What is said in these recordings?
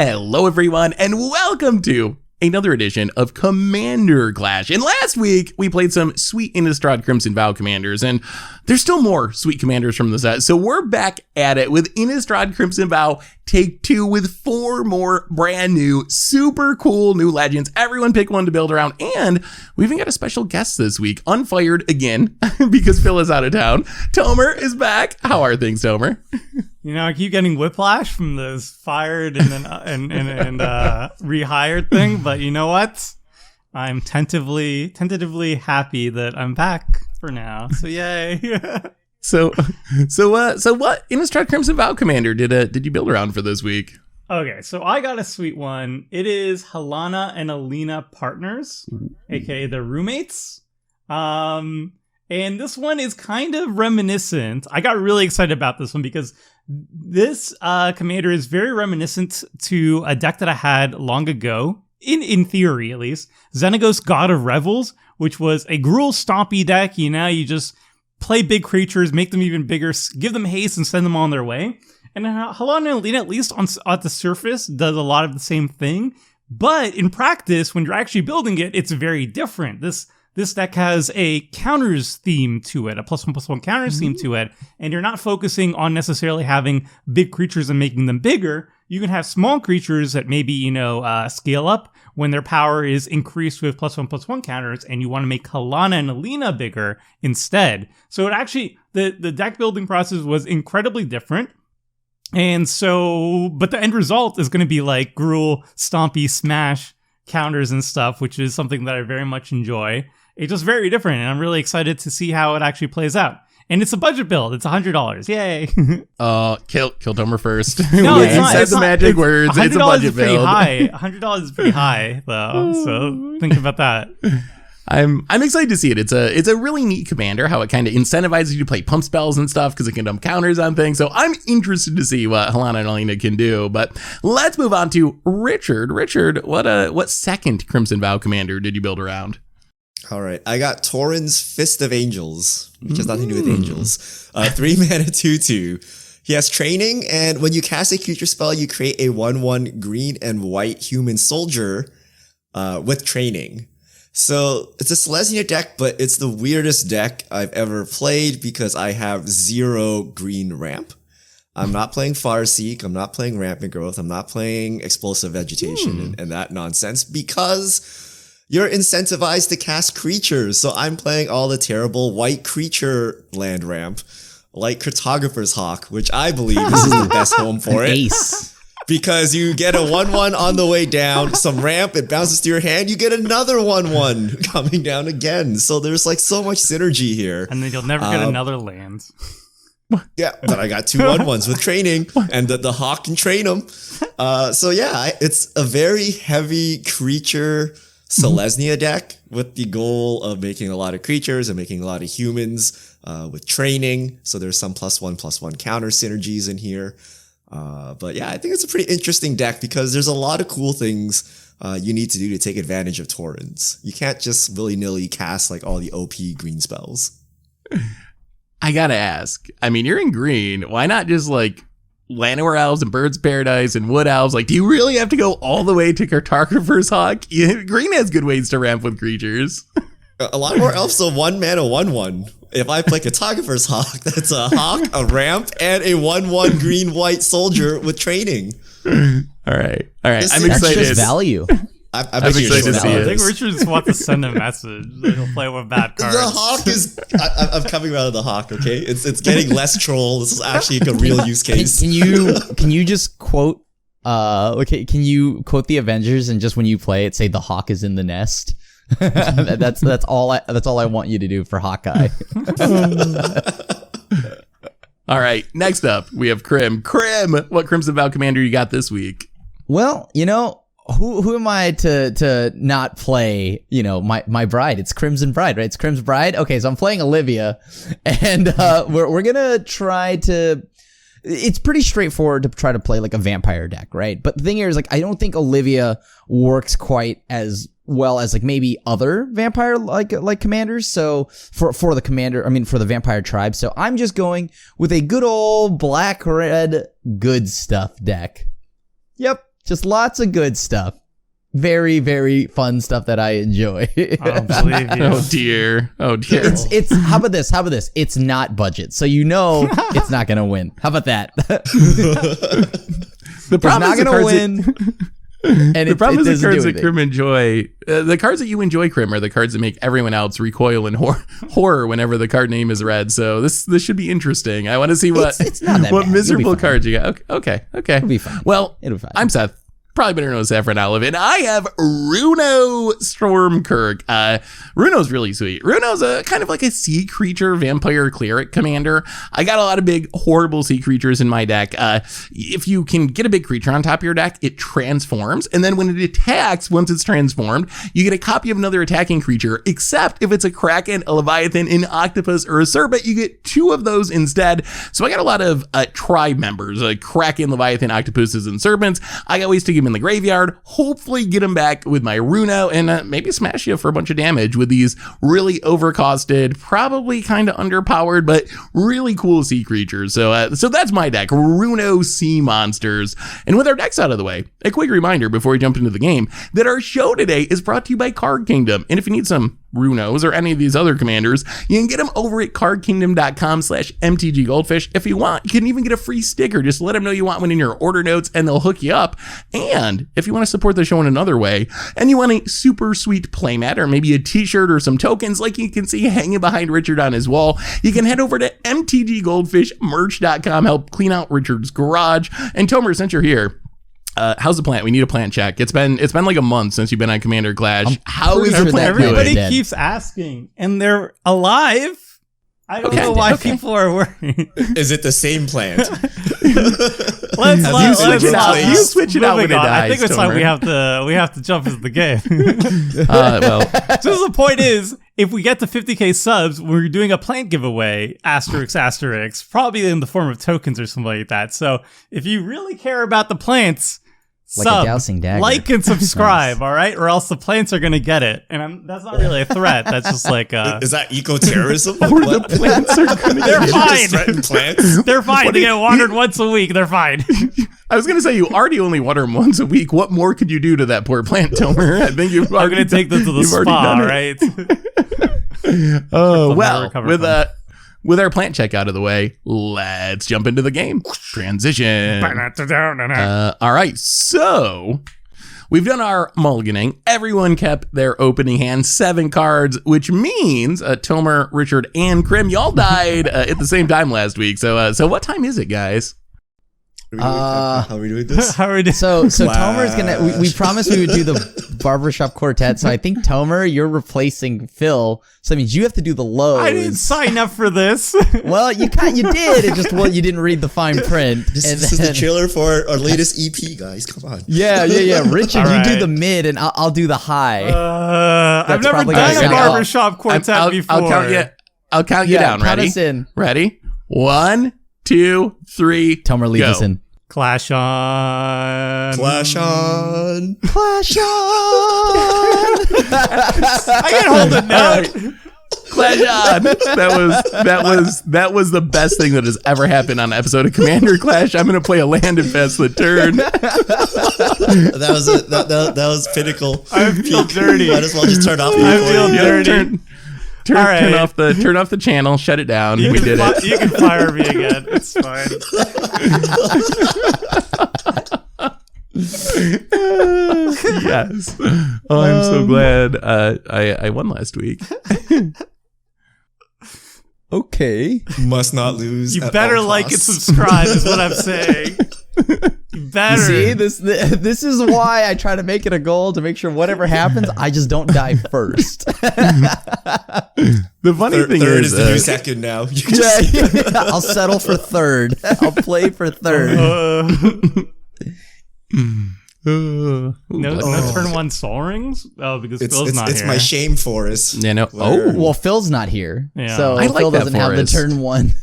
Hello everyone, and welcome to another edition of Commander Clash. And last week, we played some sweet Innistrad Crimson Vow commanders, and there's still more sweet commanders from the set. So we're back at it with Innistrad Crimson Vow Take 2 with 4 more brand new, super cool new legends. Everyone pick one to build around, and we even got a special guest this week, unfired again, because Phil is out of town. Tomer is back. How are things, Tomer? You know, I keep getting whiplash from this fired and then rehired thing, but you know what? I'm tentatively happy that I'm back for now. So yay! So what Innistrad Crimson Vow commander did you build around for this week? Okay, so I got a sweet one. It is Halana and Alena partners, aka their roommates. And this one is kind of reminiscent. I got really excited about this one because this commander is very reminiscent to a deck that I had long ago, in theory at least, Xenagos God of Revels, which was a Gruul stompy deck. You know, you just play big creatures, make them even bigger, give them haste, and send them on their way. And Halana and Alena, at least at the surface, does a lot of the same thing. But in practice, when you're actually building it, it's very different. This deck has a counters theme to it, a +1/+1 counters theme to it, and you're not focusing on necessarily having big creatures and making them bigger. You can have small creatures that maybe, scale up when their power is increased with +1/+1 counters, and you want to make Halana and Alena bigger instead. So it actually, the deck building process was incredibly different. And so, but the end result is going to be like Gruul, Stompy, Smash counters and stuff, which is something that I very much enjoy. It's just very different, and I'm really excited to see how it actually plays out. And it's a budget build. It's $100. Yay! Kill Tomer first. No, it's not. It's the magic words. It's a budget build. $100 is pretty high, though. So think about that. I'm excited to see it. It's a really neat commander, how it kind of incentivizes you to play pump spells and stuff because it can dump counters on things. So I'm interested to see what Halana and Alena can do. But let's move on to Richard. Richard, what second Crimson Vow commander did you build around? All right, I got Torens Fist of Angels, which has nothing to do with angels. 3 mana 2/2. He has training, and when you cast a creature spell, you create a 1/1 green and white human soldier with training. So it's a Selesnya deck, but it's the weirdest deck I've ever played because I have 0 green ramp. I'm not playing Farseek, I'm not playing Rampant Growth, I'm not playing Explosive Vegetation and that nonsense because you're incentivized to cast creatures. So I'm playing all the terrible white creature land ramp, like Cartographer's Hawk, which I believe this is the best home for it. Ace. Because you get a 1/1 on the way down, some ramp, it bounces to your hand, you get another 1/1 coming down again. So there's like so much synergy here. And then you'll never get another land. Yeah, but I got 2 1/1s with training, and the Hawk can train them. So yeah, it's a very heavy creature Selesnya deck with the goal of making a lot of creatures and making a lot of humans with training. So there's some +1/+1 counter synergies in here. But yeah, I think it's a pretty interesting deck because there's a lot of cool things you need to do to take advantage of Torens. You can't just willy-nilly cast like all the OP green spells. I gotta ask. I mean, you're in green. Why not just like Llanowar Elves and Birds Paradise and Wood Elves? Like, do you really have to go all the way to Cartographer's Hawk? Green has good ways to ramp with creatures. A lot more elves, so 1 mana 1/1. If I play Cartographer's Hawk, that's a Hawk, a ramp, and a 1/1 green-white soldier with training. All right. I'm excited. That's just value. I'm excited to see I it. think Richard just wants to send a message. He'll play with bad cards. The Hawk is... I'm coming out of the Hawk, okay? It's getting less troll. This is actually like a real use case. Can you just quote... can you quote the Avengers and just when you play it, say the Hawk is in the nest? that's all I want you to do for Hawkeye. All right, next up we have Crim. What Crimson Vow commander you got this week? Well, who am I to not play, my bride? It's Crimson Bride, right? It's Crim's Bride. Okay, so I'm playing Olivia, and we're gonna try to... It's pretty straightforward to try to play like a vampire deck, right? But the thing here is like I don't think Olivia works quite as well as like maybe other vampire like commanders. So for the vampire tribe. So I'm just going with a good old black red good stuff deck. Yep. Just lots of good stuff. Very, very fun stuff that I enjoy. I don't believe you. Oh dear. Oh dear. It's how about this? How about this? It's not budget, so you know it's not gonna win. How about that? The problem it's is not gonna win. And the problem is the cards that anything. Crim enjoy. The cards that you enjoy, Crim, are the cards that make everyone else recoil in horror whenever the card name is read. So this should be interesting. I want to see what It's not that what bad. miserable It'll be fine. cards you got. Okay. It'll be fine. Well, It'll be fine. I'm Seth. Probably better known as Saffron Olive, and I have Runo Stromkirk. Runo's really sweet. Runo's a kind of like a sea creature vampire cleric commander. I got a lot of big, horrible sea creatures in my deck. If you can get a big creature on top of your deck, it transforms, and then when it attacks, once it's transformed, you get a copy of another attacking creature, except if it's a kraken, a leviathan, an octopus, or a serpent, you get 2 of those instead. So I got a lot of tribe members, like kraken, leviathan, octopuses, and serpents. I got ways to give them in the graveyard, hopefully get them back with my Runo, and maybe smash you for a bunch of damage with these really overcosted, probably kind of underpowered, but really cool sea creatures. So that's my deck, Runo Sea Monsters. And with our decks out of the way, a quick reminder before we jump into the game that our show today is brought to you by Card Kingdom. And if you need some Runos or any of these other commanders, you can get them over at cardkingdom.com/mtggoldfish. If you want, you can even get a free sticker. Just let them know you want one in your order notes and they'll hook you up. And if you want to support the show in another way and you want a super sweet playmat or maybe a t-shirt or some tokens like you can see hanging behind Richard on his wall, you can head over to mtggoldfishmerch.com, help clean out Richard's garage. And Tomer, since you're here, how's the plant? We need a plant check. It's been like a month since you've been on Commander Clash. How is pretty the sure plant that doing? Everybody dead. keeps asking, and they're alive. I don't Okay, know why okay. people are worried. Is it the same plant? Let's switch it out. You switch it out when it I think dies, it's time Tomer. we have to jump into the game. Well, So the point is, if we get to 50k subs, we're doing a plant giveaway, asterisk, probably in the form of tokens or something like that. So if you really care about the plants, Like a sub, dowsing dagger. like and subscribe, all right? Or else the plants are gonna get it. And that's not really a threat. That's just like Is that eco-terrorism? or the plants are gonna they're get fine. Threaten plants? They're fine. They get watered once a week. They're fine. I was gonna say you already only water them once a week. What more could you do to that poor plant, Tomer? I think you've I'm already gonna take them to the you've already spa, done it. right? Oh well, recover with from. with our plant check out of the way, let's jump into the game. Transition. All right, so we've done our mulliganing. Everyone kept their opening hand 7 cards, which means Tomer, Richard, and Crim, y'all died at the same time last week. So what time is it, guys? How are we doing this? How are we doing? So Tomer's gonna. We promised we would do the barbershop quartet. So I think Tomer, you're replacing Phil. So that means you have to do the lows. I didn't sign up for this. Well, you did. It just you didn't read the fine print. This is the trailer for our latest EP, guys. Come on. Yeah. Richard, All you do right. the mid, and I'll do the high. I've never probably done gonna a sound off. barbershop quartet before. I'll count you down. count Ready? us in. Ready? 1, 2, 3. Tomer, lead Go. us in. Clash on. Clash on. Clash on. I can hold a note. Clash on. That was the best thing that has ever happened on an episode of Commander Clash. I'm gonna play a land and pass the turn. That was it. That was pinnacle. I feel dirty. Might as well just turn off the I recording. feel dirty. Turn All right. turn off the channel. Shut it down. You We can did it. You can fire me again. It's fine. Yes. Oh, I'm so glad I won last week. Okay. Must not lose. You at better all like and costs. subscribe is what I'm saying. You better. See, this is why I try to make it a goal to make sure whatever happens, I just don't die first. The funny thing Third is, is the new second now. You can just- Yeah, I'll settle for third. I'll play for third. No turn 1 Soul Rings? Oh, because Phil's not it's here. my shame forest. Yeah, no. Where- Oh, Well, Phil's not here, Yeah. so I like Phil that doesn't have the forest. turn 1.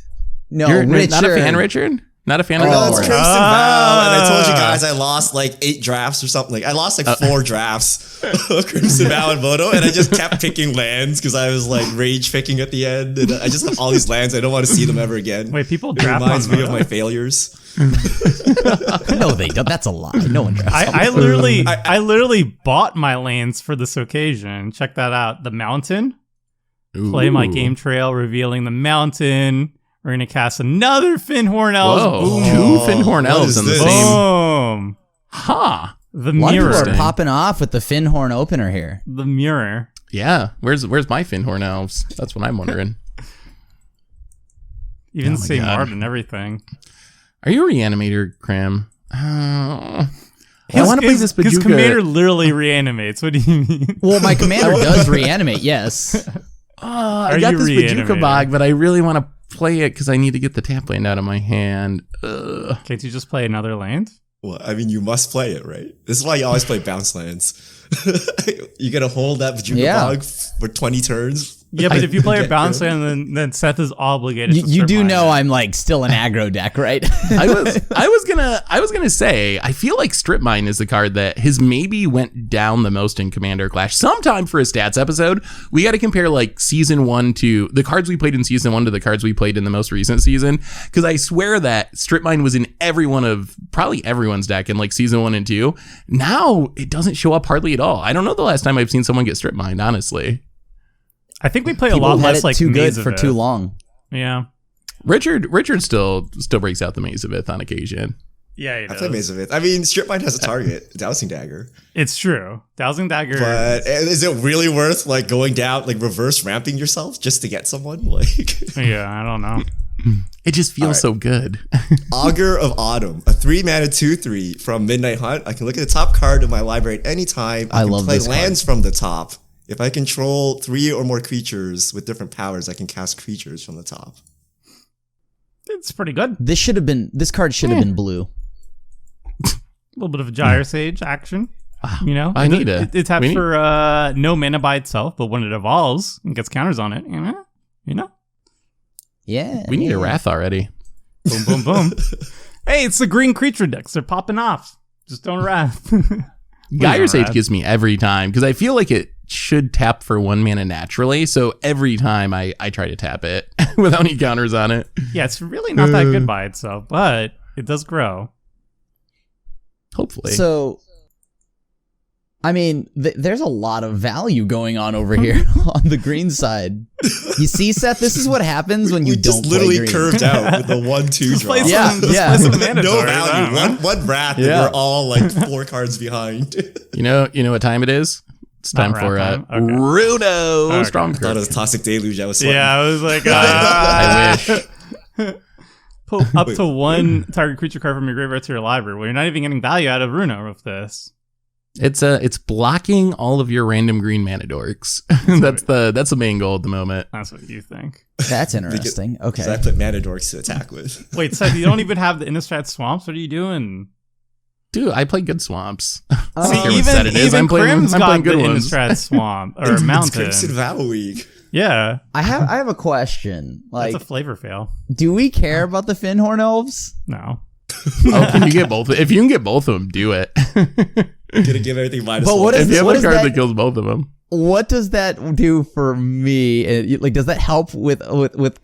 No, you're Richard. not a fan, Richard? Not a fan of Oh, the that's board. Crimson Vow, and I told you guys I lost like 8 drafts or something. Like I lost like 4 drafts of Crimson Vow and Moto, and I just kept picking lands because I was like rage picking at the end, and I just have all these lands. I don't want to see them ever again. Wait, people It draft reminds on me of Moto? my failures. No, they don't. That's a lie. No one drafts. I literally bought my lands for this occasion. Check that out. The Mountain. Play my Ooh. game trail, revealing the Mountain. We're gonna cast another Finhorn Elves. Whoa, Boom. 2 Finhorn what elves is in the this? same. Boom. Huh. The A lot of mirror. people are popping off with the Finhorn opener here. The mirror. Yeah. Where's my Finhorn elves? That's what I'm wondering. Even Oh my same God. art and everything. Are you a reanimator, Crim? I want to play this Because Bajuka. Commander literally reanimates. What do you mean? Well, my commander does reanimate. Yes. I got you this Bajuka reanimating? bog, but I really want to play it because I need to get the tap land out of my hand. Ugh. Can't you just play another land? Well, I mean, you must play it, right? This is why you always play bounce lands. You gotta hold that Bajuka Yeah. Bog for 20 turns. Yeah, but if you play a Get bounce killed. land, then Seth is obligated. to You strip do mine know it. I'm like still an aggro deck, right? I was gonna say I feel like Strip Mine is the card that has maybe went down the most in Commander Clash. Sometime for a stats episode, we got to compare like season 1 to the cards we played in season 1 to the cards we played in the most recent season. Because I swear that Strip Mine was in probably everyone's deck in like season 1 and 2. Now it doesn't show up hardly at all. I don't know the last time I've seen someone get Strip Mined, honestly. I think we play a People lot have had less it like too good Maze for of too Ith. long. Yeah. Richard still breaks out the Maze of Ith on occasion. Yeah, he I does. play Maze of It. I mean, Strip Mine has a target, Dowsing Dagger. It's true. Dowsing Dagger. But is it really worth like going down, like reverse ramping yourself just to get someone? Like Yeah, I don't know. It just feels right. so good. Augur of Autumn, a 3-mana 2/3 from Midnight Hunt. I can look at the top card of my library at any time. I can love play this card. lands from the top. If I control 3 or more creatures with different powers, I can cast creatures from the top. It's pretty good. This card should have been blue. A little bit of Gyre Sage action. You know, I need it. It taps We need- for no mana by itself, but when it evolves and gets counters on it, you know, Yeah. We need a Wrath already. boom, boom, boom. Hey, it's the green creature decks. They're popping off. Just don't wrath. Gyre Sage Wrath. gives me every time because I feel like it should tap for 1 mana naturally. So every time I try to tap it without any counters on it. Yeah, it's really not that good by itself, but it does grow. Hopefully. So, I mean, there's a lot of value going on over here on the green side. You see, Seth, this is what happens when you We don't just literally play green. curved out with the 1/2 draw. Play some, Yeah, just yeah. play some mana No Torens, I don't value. know. One wrath, Yeah. and we're all like 4 cards behind. you know what time it is? It's time Not for wrap time? Okay. Runo Okay. I thought it Stromkirk. was Toxic Deluge. I was sweating. Yeah, I was like, I wish. Pull up to 1 target creature card from your graveyard to your library. Well, you're not even getting value out of Runo with this. It's blocking all of your random green mana dorks. that's the main goal at the moment. That's what you think. That's interesting. Because I Okay. put mana dorks to attack with. Wait, Seth, you don't even have the Innistrad Swamps? What are you doing? Dude, I play good swamps. Oh. See, care what set it is. I'm playing got good the ones. Innistrad Swamp or It's Mountain. Crimson Vow Week. Yeah, I have a question. Like, that's a flavor fail. do we care about the Finhorn elves? No. Oh, can you get both? If you can get both of them, do it. Gonna give everything -1. But what If is- you have what a is card that- that kills both of them. What does that do for me? Like, does that help with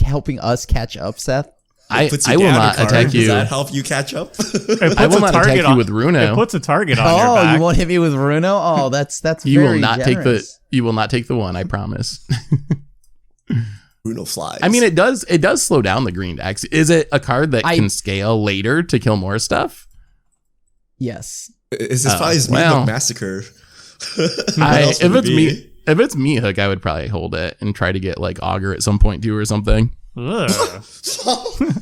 helping us catch up, Seth? I Puts you will down a not card. attack Does you. that help you catch up? It I will puts a not attack target you on- with Runo. It puts a target on your Oh, back. you won't hit me with Runo? Oh, that's You very will not generous. you will not take the one, I promise. Bruno flies. I mean, it does slow down the green decks. Is it a card that can scale later to kill more stuff? Yes. Is this probably his well. Meathook Massacre? If it's me Hook, I would probably hold it and try to get like Augur at some point too or something. Ugh.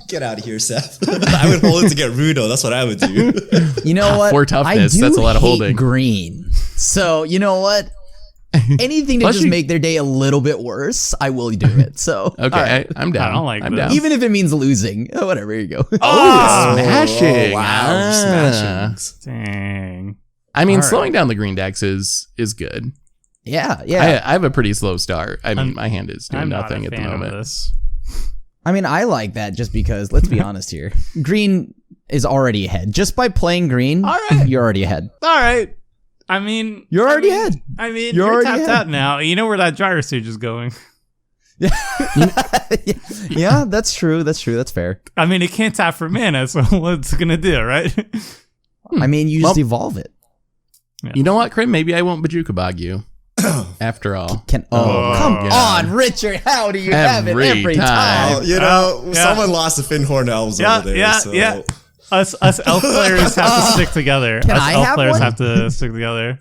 Get out of here, Seth. I would hold it to get Runo. That's what I would do. You know what? 4 toughness, I do that's a lot of hate holding. green. So, you know what? Anything to Plus just you- make their day a little bit worse, I will do it. So, Okay, all right. I'm down. I don't like I'm this. down. Even if it means losing, whatever, here you go. Oh, smashing! Oh, wow, Ah. smashing. Dang. I mean, All right. slowing down the green decks is good. Yeah. I have a pretty slow start. I mean, I'm- my hand is doing I'm nothing not at a the fan moment. of this. I mean, I like that just because, let's be honest here, green is already ahead. Just by playing green, All right. you're already ahead. All right. I mean, You're already ahead. I mean, You're you're already tapped ahead. out now. You know where that gyro stage is going. Yeah, that's true. That's true. That's fair. I mean, it can't tap for mana, so what's it gonna do, right? I mean, you just evolve it. You know what, Crim? Maybe I won't Bajuka Bog you. After all. Come God. on, Richard. How do you have it Every every time. time? Well, Yeah. someone lost the Finhorn elves over there. Yeah. Us elf players have to stick together. Can Us I elf have players one? have to stick together.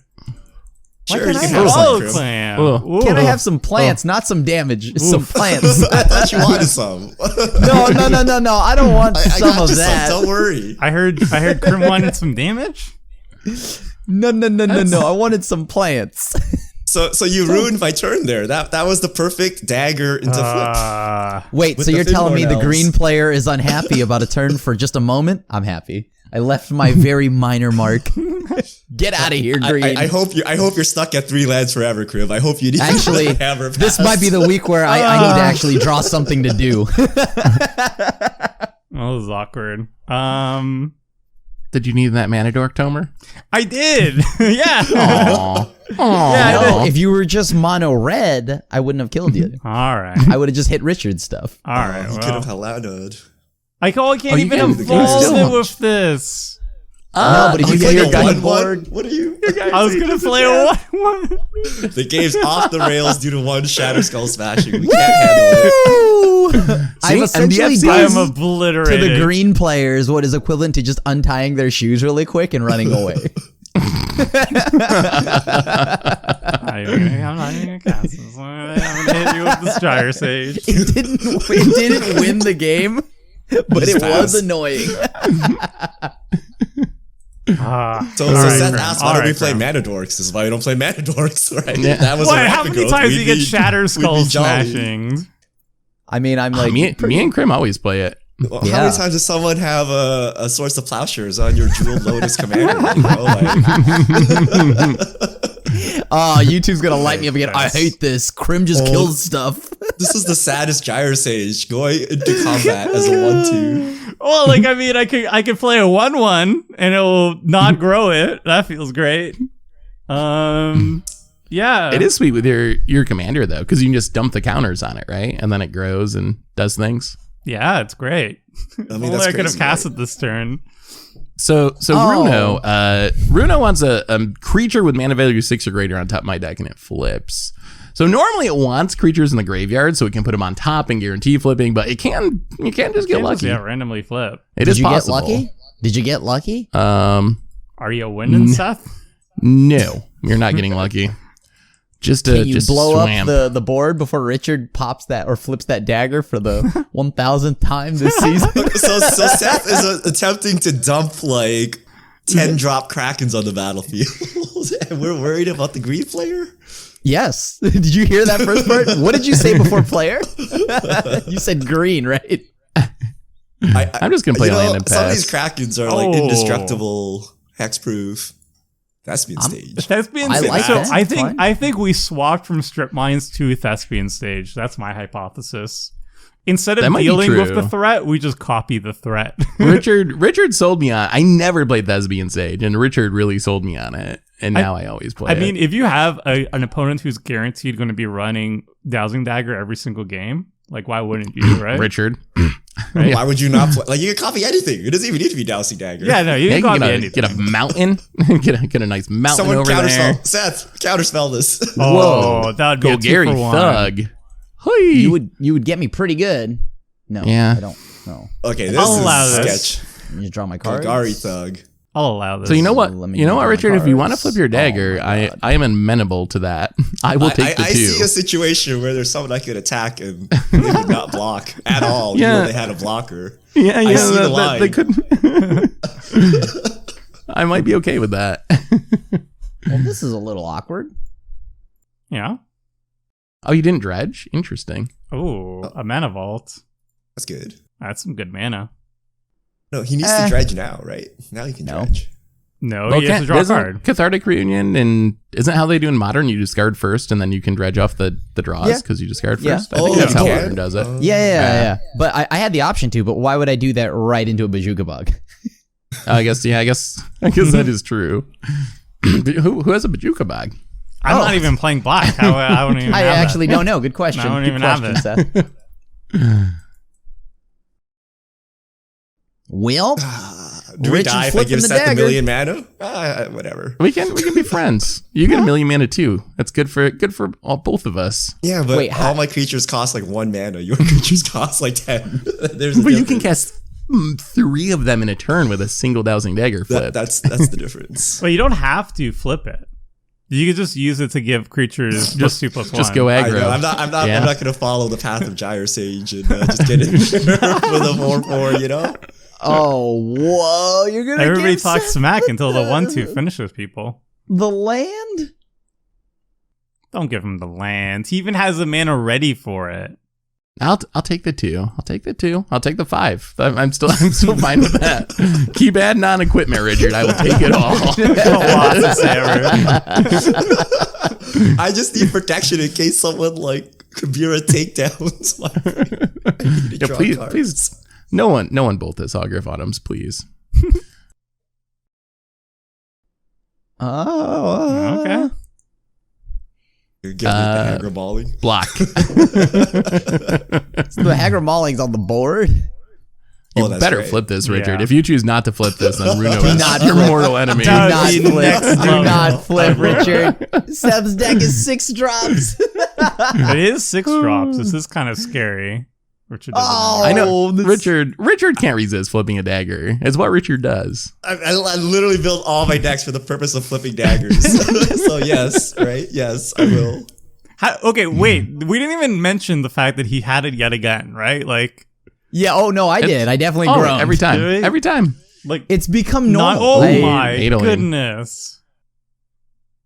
Sure, Why you can't can I have have some, Oh, Crim. clam. Ugh. Can I Ooh. have some plants, not some damage? Some plants. I thought you wanted some. No. I don't want I some got of you that. some. Don't worry. I heard Crim wanted some damage. No. I wanted some plants. So you ruined my turn there. That was the perfect dagger into flip. Wait, With so the you're telling me Finhorn the elves. green player is unhappy about a turn for just a moment? I'm happy. I left my very minor mark. Get out of here, green. I hope you're stuck at 3 lands forever, Crib. I hope you need Actually, to hammer this pass. might be the week where I need to actually draw something to do. Well, this is awkward. Did you need that mana dork, Tomer? I did. Yeah. Aww. Yeah, No, if you were just mono red, I wouldn't have killed you. All right. I would have just hit Richard's stuff. All right. You could have Halana. I can't you even can. evolve Still. it with this. No, but if you You get play your a gun 1/1? board, What are you? I was gonna play a 1/1. The game's off the rails due to one Shatter Skull smashing. We can't handle it. I've essentially MDFC I am done to obliterated. the green players what is equivalent to just untying their shoes really quick and running away. I'm not even gonna cast this. I'm gonna hit you with the gyro sage. It didn't win the game, but it was annoying. So All Seth right, asked, Crim. why don't we All play right, Mana Dorks? This is why we don't play Mana Dorks, right? Yeah. That was Wait, a how rapid many growth. times do We'd you get be- Shatter we'd Skull be jolly. smashing? I mean, I'm like, Me and Crim always play it. Well, How Yeah. many times does someone have a Source of Plowshares on your Jewel Lotus commander? You know, like, YouTube's gonna light me up again. I hate this. Crim just kills stuff. this is the saddest Gyro Sage going into combat as a 1/2. Well, like I mean, I could play a 1/1 and it will not grow it. That feels great. Yeah, It is sweet with your commander though, because you can just dump the counters on it, right? And then it grows and does things. Yeah, it's great. I mean, Only that's I could have crazy, cast right? it this turn. So Oh. Runo wants a creature with mana value 6 or greater on top of my deck, and it flips. So normally it wants creatures in the graveyard, so it can put them on top and guarantee flipping. But you can't just get lucky. Yeah, randomly flip. It Did is you possible. get lucky? Did you get lucky? Are you winning, Seth? No, you're not getting lucky. Just Can you just blow swamp. up the board before Richard pops that or flips that dagger for the 1,000th time this season? So Seth is attempting to dump like 10 drop Krakens on the battlefield. And we're worried about the green player? Yes. Did you hear that first part? What did you say before player? You said green, right? I'm just gonna play You know, land and some of these pass. Krakens are like Oh. indestructible, hexproof. Thespian stage. Thespian I stage. like So that. I It's think fine. I think we swapped from strip mines to Thespian stage. That's my hypothesis. Instead That of might be dealing with true. the threat, we just copy the threat. Richard sold me on. I never played Thespian Sage, and Richard really sold me on it. And now I always play. I mean, if you have an opponent who's guaranteed going to be running Dowsing Dagger every single game, like why wouldn't you, right? Richard. Why would you not play? Like, you can copy anything. It doesn't even need to be Dousing Dagger. Yeah, no, you Yeah, can you copy get, anything. get a mountain. get a nice mountain Someone over there. counterspell. Seth, counterspell this. Oh, that would be Go a 2 Gary for 1. Thug. Hoi. You would get me pretty good. No, Yeah. I don't. No. Okay, this I'll allow is this. sketch. Let me just draw my card. Gary Thug. I'll allow this. So you know what? Let me You know get what, my Richard? If you want to cards. flip your dagger, Oh my I God. am amenable to that. I will take the I two. see a situation where there's someone I could attack and they would not block at all, even Yeah. though they had a blocker. Yeah, I see the line. they couldn't. I might be okay with that. Well, this is a little awkward. Yeah. Oh, you didn't dredge? Interesting. Oh, a mana vault. That's good. That's some good mana. No, he needs to dredge now, right? Now he can No. dredge. No, you have to draw a isn't card. Cathartic Reunion, and isn't how they do in Modern? You discard first, and then you can dredge off the draws because you discard first. I think that's how Modern does it. Yeah. But I had the option to. But why would I do that right into a Bazooka Bug? I guess that is true. Who has a Bazooka Bag? I'm not even playing black. I don't even. I have actually don't know. Good question. I don't Good even have question, it. Seth. Well, Do we Rich die is if I flipping give the Seth a dagger. million mana? Whatever. We can be friends. You get a million mana too. That's good for both of us. Yeah, but Wait, all my creatures cost like 1 mana. Your creatures cost like 10. There's a But you can difference. cast 3 of them in a turn with a single dowsing dagger flip. That's the difference. But you don't have to flip it. You could just use it to give creatures just 2+1. Just go I aggro. know, I'm not Yeah. gonna follow the path of Gyre Sage and just get it with a 4/4. You know. oh, whoa! You're gonna Everybody give talks Seth smack until the the 1/2 finishes people. The land? Don't give him the land. He even has the mana ready for it. I'll take the 2. I'll take the 2. I'll take the 5. I'm still fine with that. Keep adding on equipment, Richard. I will take it all. Lots of Sarah. I just need protection in case someone like Kabira takedowns. Yeah, please. No one bolt this Hogriff Autumns, please. Oh, Okay. You're getting the aggroballing. Block. So the Haggard Mauling's on the board. You that's better right. flip this, Richard. Yeah. If you choose not to flip this, then Runo is not your flip. mortal enemy. Do That not would be flip. next Do level. not flip, Richard. Seb's deck is 6 drops. It is 6 drops. This is kind of scary. Richard doesn't Oh, I know. this- Richard can't resist flipping a dagger. It's what Richard does. I literally built all my decks for the purpose of flipping daggers. So yes, right? Yes, I will. Okay, wait. We didn't even mention the fact that he had it yet again, right? Like, Yeah, oh no, I did. I definitely Oh, groaned. every time. Did we? Every time. it's It's become not. normal. Oh my Idling. goodness.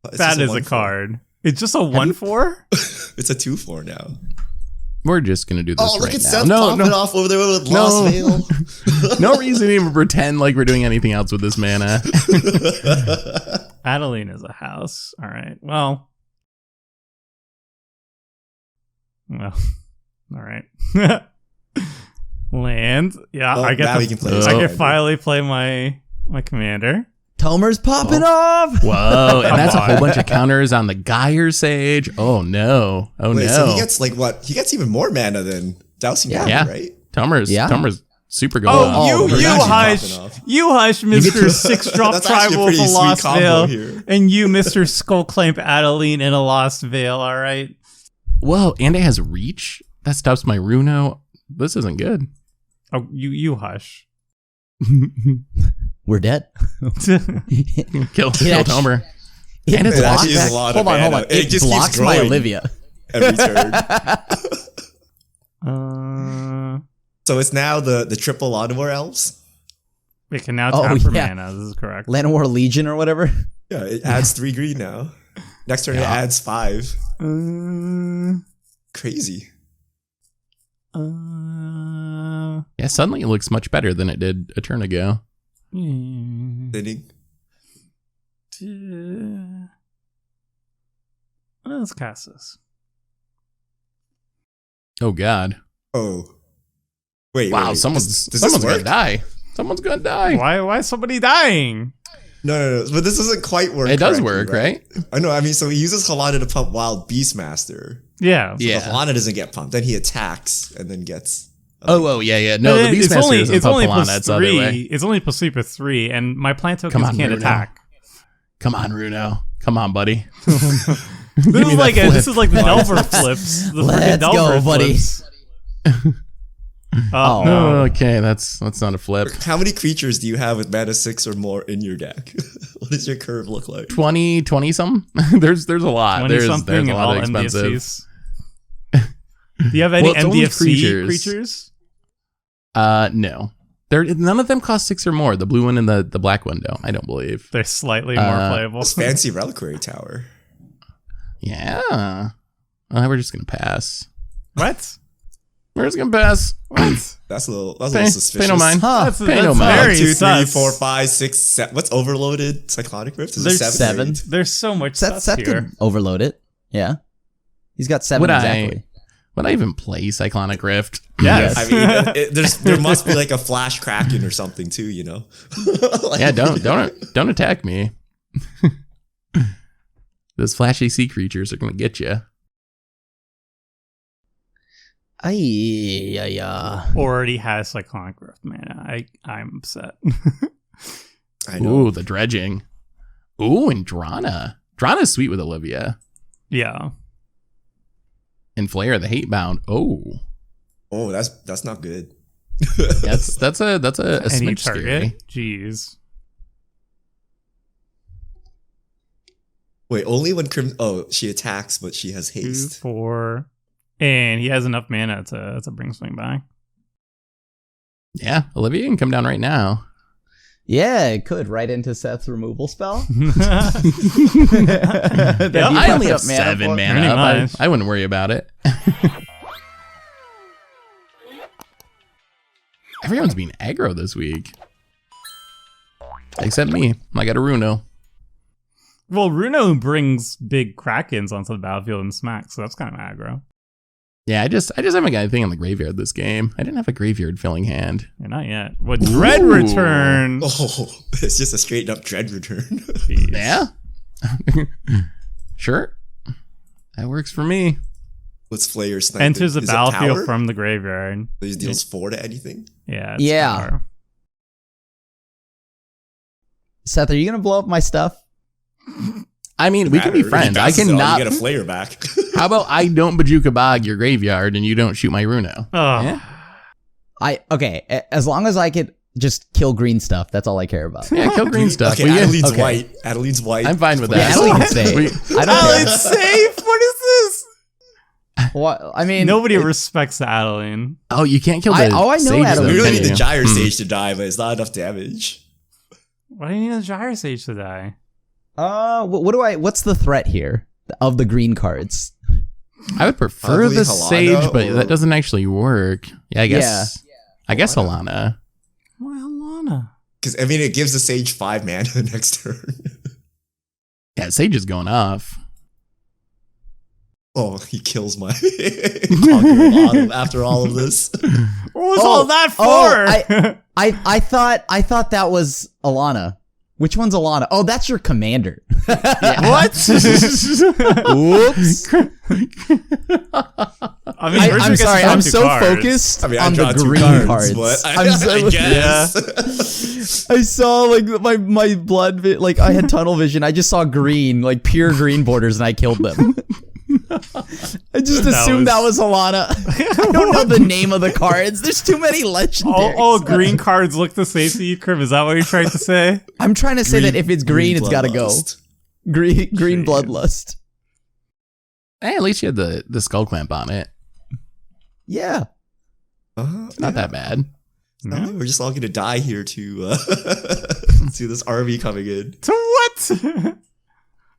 It's That just a is a 1/4. card. It's just a 1/4? It's a 2/4 now. We're just gonna do this Oh, look right at now. Seth No, popping no, off over there with No. Lost Veil. no reason to even pretend like we're doing anything else with this mana. Adeline is a house. All right. Well. All right. Land. Yeah, Oh, I get now we can play this I card. can finally play my commander. Tomer's popping off. Whoa, and that's a Come whole on. bunch of counters on the Gyre Sage. Oh no. Oh Wait, no. so he gets like what? He gets even more mana than Dousing Yeah. Dagger, Yeah. right? Tomer's super going Oh, off. you we're actually hush. popping off. You hush, Mr. 6-drop That's actually a Tribal pretty with a sweet Lost combo Veil. here. And you, Mr. Skullclamp Adeline in a Lost Veil, all right? Whoa, and it has reach? That stops my Runo. This isn't good. Oh, you hush. We're dead. Kill actually- Tomer. It And it's It blocked actually is back. a lot Hold of on, hold mana. on. It just blocks keeps my growing Olivia. every turn. So it's now the triple Llanowar elves. It can now Oh, tap for yeah. mana. This is correct. Llanowar Legion or whatever. Yeah, it adds 3 green now. Next turn it adds 5. Crazy. Yeah, suddenly it looks much better than it did a turn ago. Thinning. Let's cast this. Oh god. Oh. Wait. Wow, wait. someone's Does this gonna work? die. Someone's gonna die. Why is somebody dying? No. But this doesn't quite work. It does correctly, work, right? I know. I mean, so he uses Halana to pump Wild Beastmaster. Yeah. Yeah. But Halana doesn't get pumped. Then he attacks and then gets. Oh, yeah. No, But the it's Beastmaster only doesn't it's pump only Halana. plus It's the other 3. way. It's only plus 3, and my plant Come tokens on, can't Runo. attack. Come on, Runo. Come on, buddy. This is like this is like the Delver flips. The Let's freaking Delver go, buddy. flips. Oh. No. Okay, that's not a flip. How many creatures do you have with mana 6 or more in your deck? What does your curve look like? 20 some? there's a lot. 20 There's something a and all lot of expensive. MDFCs. Do you have any Well, it's only MDFC creatures? No. None of them cost 6 or more. The blue one and the black one don't, I don't believe. They're slightly more playable. This fancy reliquary tower. Yeah. We're just gonna pass. What? We're just gonna pass. That's a little suspicious. Pay no mind. That's Pay no that's mind. very 2, 3, sus. 4, 5, 6, 7. What's overloaded Cyclonic Rift? Is it There's 7? There's so much sus Seth here. could overload it. Yeah. He's got 7 Would exactly. Would I even play Cyclonic Rift? Yes. I mean, there must be like a flash Kraken or something too, you know? Like, Yeah, don't attack me. Those flashy sea creatures are gonna get you. Already has Cyclonic Rift mana. I'm upset. I know. Ooh, the dredging. Ooh, and Drana. Drana's sweet with Olivia. Yeah. And Flare, the hate bound. Oh, that's not good. that's a Any smidge target. scary. Jeez. Wait, only when she attacks, but she has 2, haste. 4. And he has enough mana to bring something back. Yeah, Olivia can come down right now. Yeah, it could. Right into Seth's removal spell. I only have 7 Pretty mana up. much. I wouldn't worry about it. Everyone's being aggro this week. Except me. I got a Runo. Well, Runo brings big Krakens onto the battlefield and smacks, so that's kind of aggro. Yeah, I just haven't got anything on the graveyard this game. I didn't have a graveyard filling hand. Yeah, not yet. What Dread Return? Oh, it's just a straight up dread return. Jeez. Yeah. Sure. That works for me. What's Flayer sniper? Enters the Is it battlefield tower? from the graveyard. These deals 4 to anything? Yeah. It's Yeah. tower. Seth, are you going to blow up my stuff? I mean, we can be friends. I You cannot. get a Flayer back. How about I don't Bajuka Bog your graveyard and you don't shoot my Runo? Oh. Yeah. As long as I could just kill green stuff, that's all I care about. Yeah, kill green stuff. Okay, We get- Adeline's okay. white. Adeline's white. I'm fine with Yeah, that. Adeline can stay. We- I don't care. It's safe. What is this? What, I mean, Nobody respects Adeline. Oh, you can't kill the I know sage, Adeline. though, We really can need the you? Gyre Sage to die, but it's not enough damage. Why do you need a Gyre Sage to die? what's the threat here of the green cards? I would prefer Ugly the Halana, sage, but or- that doesn't actually work. Yeah, I guess. I guess Halana. Why Halana? Because, I mean, it gives the Sage 5 mana next turn. Yeah, sage is going off. Oh, he kills my Conqueror Bottom after all of this. What was all that for? I thought that was Alana. Which one's Alana? Oh, that's your commander. What? Whoops. I mean, I'm sorry. I'm so focused I mean, I on draw the 2 green cards, cards. but I'm so, I guess. I saw like my blood, like I had tunnel vision. I just saw green, like pure green borders, and I killed them. I just assumed that was Halana. I don't know the name of the cards. There's too many legendaries. all green cards look the same to you, Crim. Is that what you're trying to say? I'm trying to say that if it's green, it's got to go. Bloodlust. Green bloodlust. Hey, at least you had the skull clamp on it. Yeah. Not that bad. No, we're just all gonna die here to see this army coming in. To what?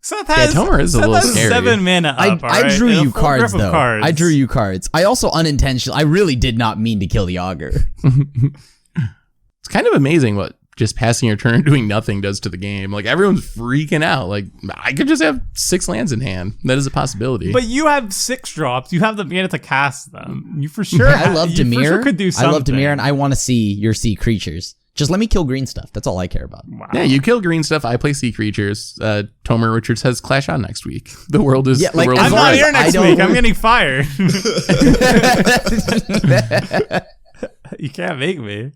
Seth has, Tomer is a Seth little has scary. 7 mana up. I drew and a you full cards grip of though. cards. I drew you cards. I also unintentionally. I really did not mean to kill the augur. It's kind of amazing what just passing your turn and doing nothing does to the game. Like, everyone's freaking out. Like, I could just have 6 lands in hand. That is a possibility. But you have 6 drops. You have the mana to cast them. You for sure. I love you for Dimir. sure could do I something. love Dimir, and I want to see your sea creatures. Just let me kill green stuff. That's all I care about. Wow. yeah, you kill green stuff. I play sea creatures. Tomer Richards has Clash on next week. The world is. Yeah, the like, world as I'm is long not as here I next don't- week. I'm getting fired. You can't make me.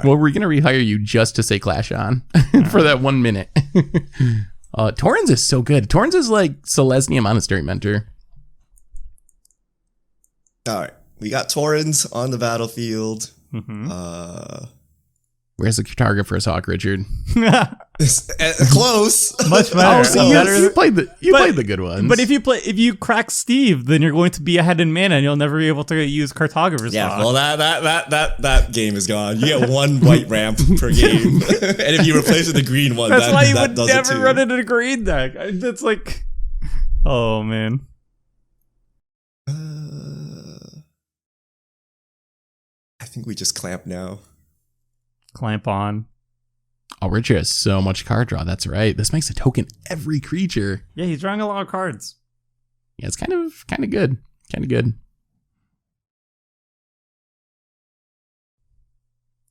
Well, we're gonna rehire you just to say Clash on for that 1 minute. Torens is so good. Torens is like Selesnya Monastery Mentor. All right, we got Torens on the battlefield. Mhm. Where's the target for us, Hawk Richard? Close. Much better. Oh, see, Better- you played the But- played the good ones. But if you crack Steve, then you're going to be ahead in mana, and you'll never be able to use Cartographer's Yeah, Log. well, that game is gone. You get 1 white ramp per game, and if you replace it with the green one, That's why you that would does it never too. run into a green deck. That's like, oh man. think we just clamp now. Clamp on. Oh, Richard has so much card draw. That's right. This makes a token every creature. Yeah, he's drawing a lot of cards. Yeah, it's kind of good. Kind of good.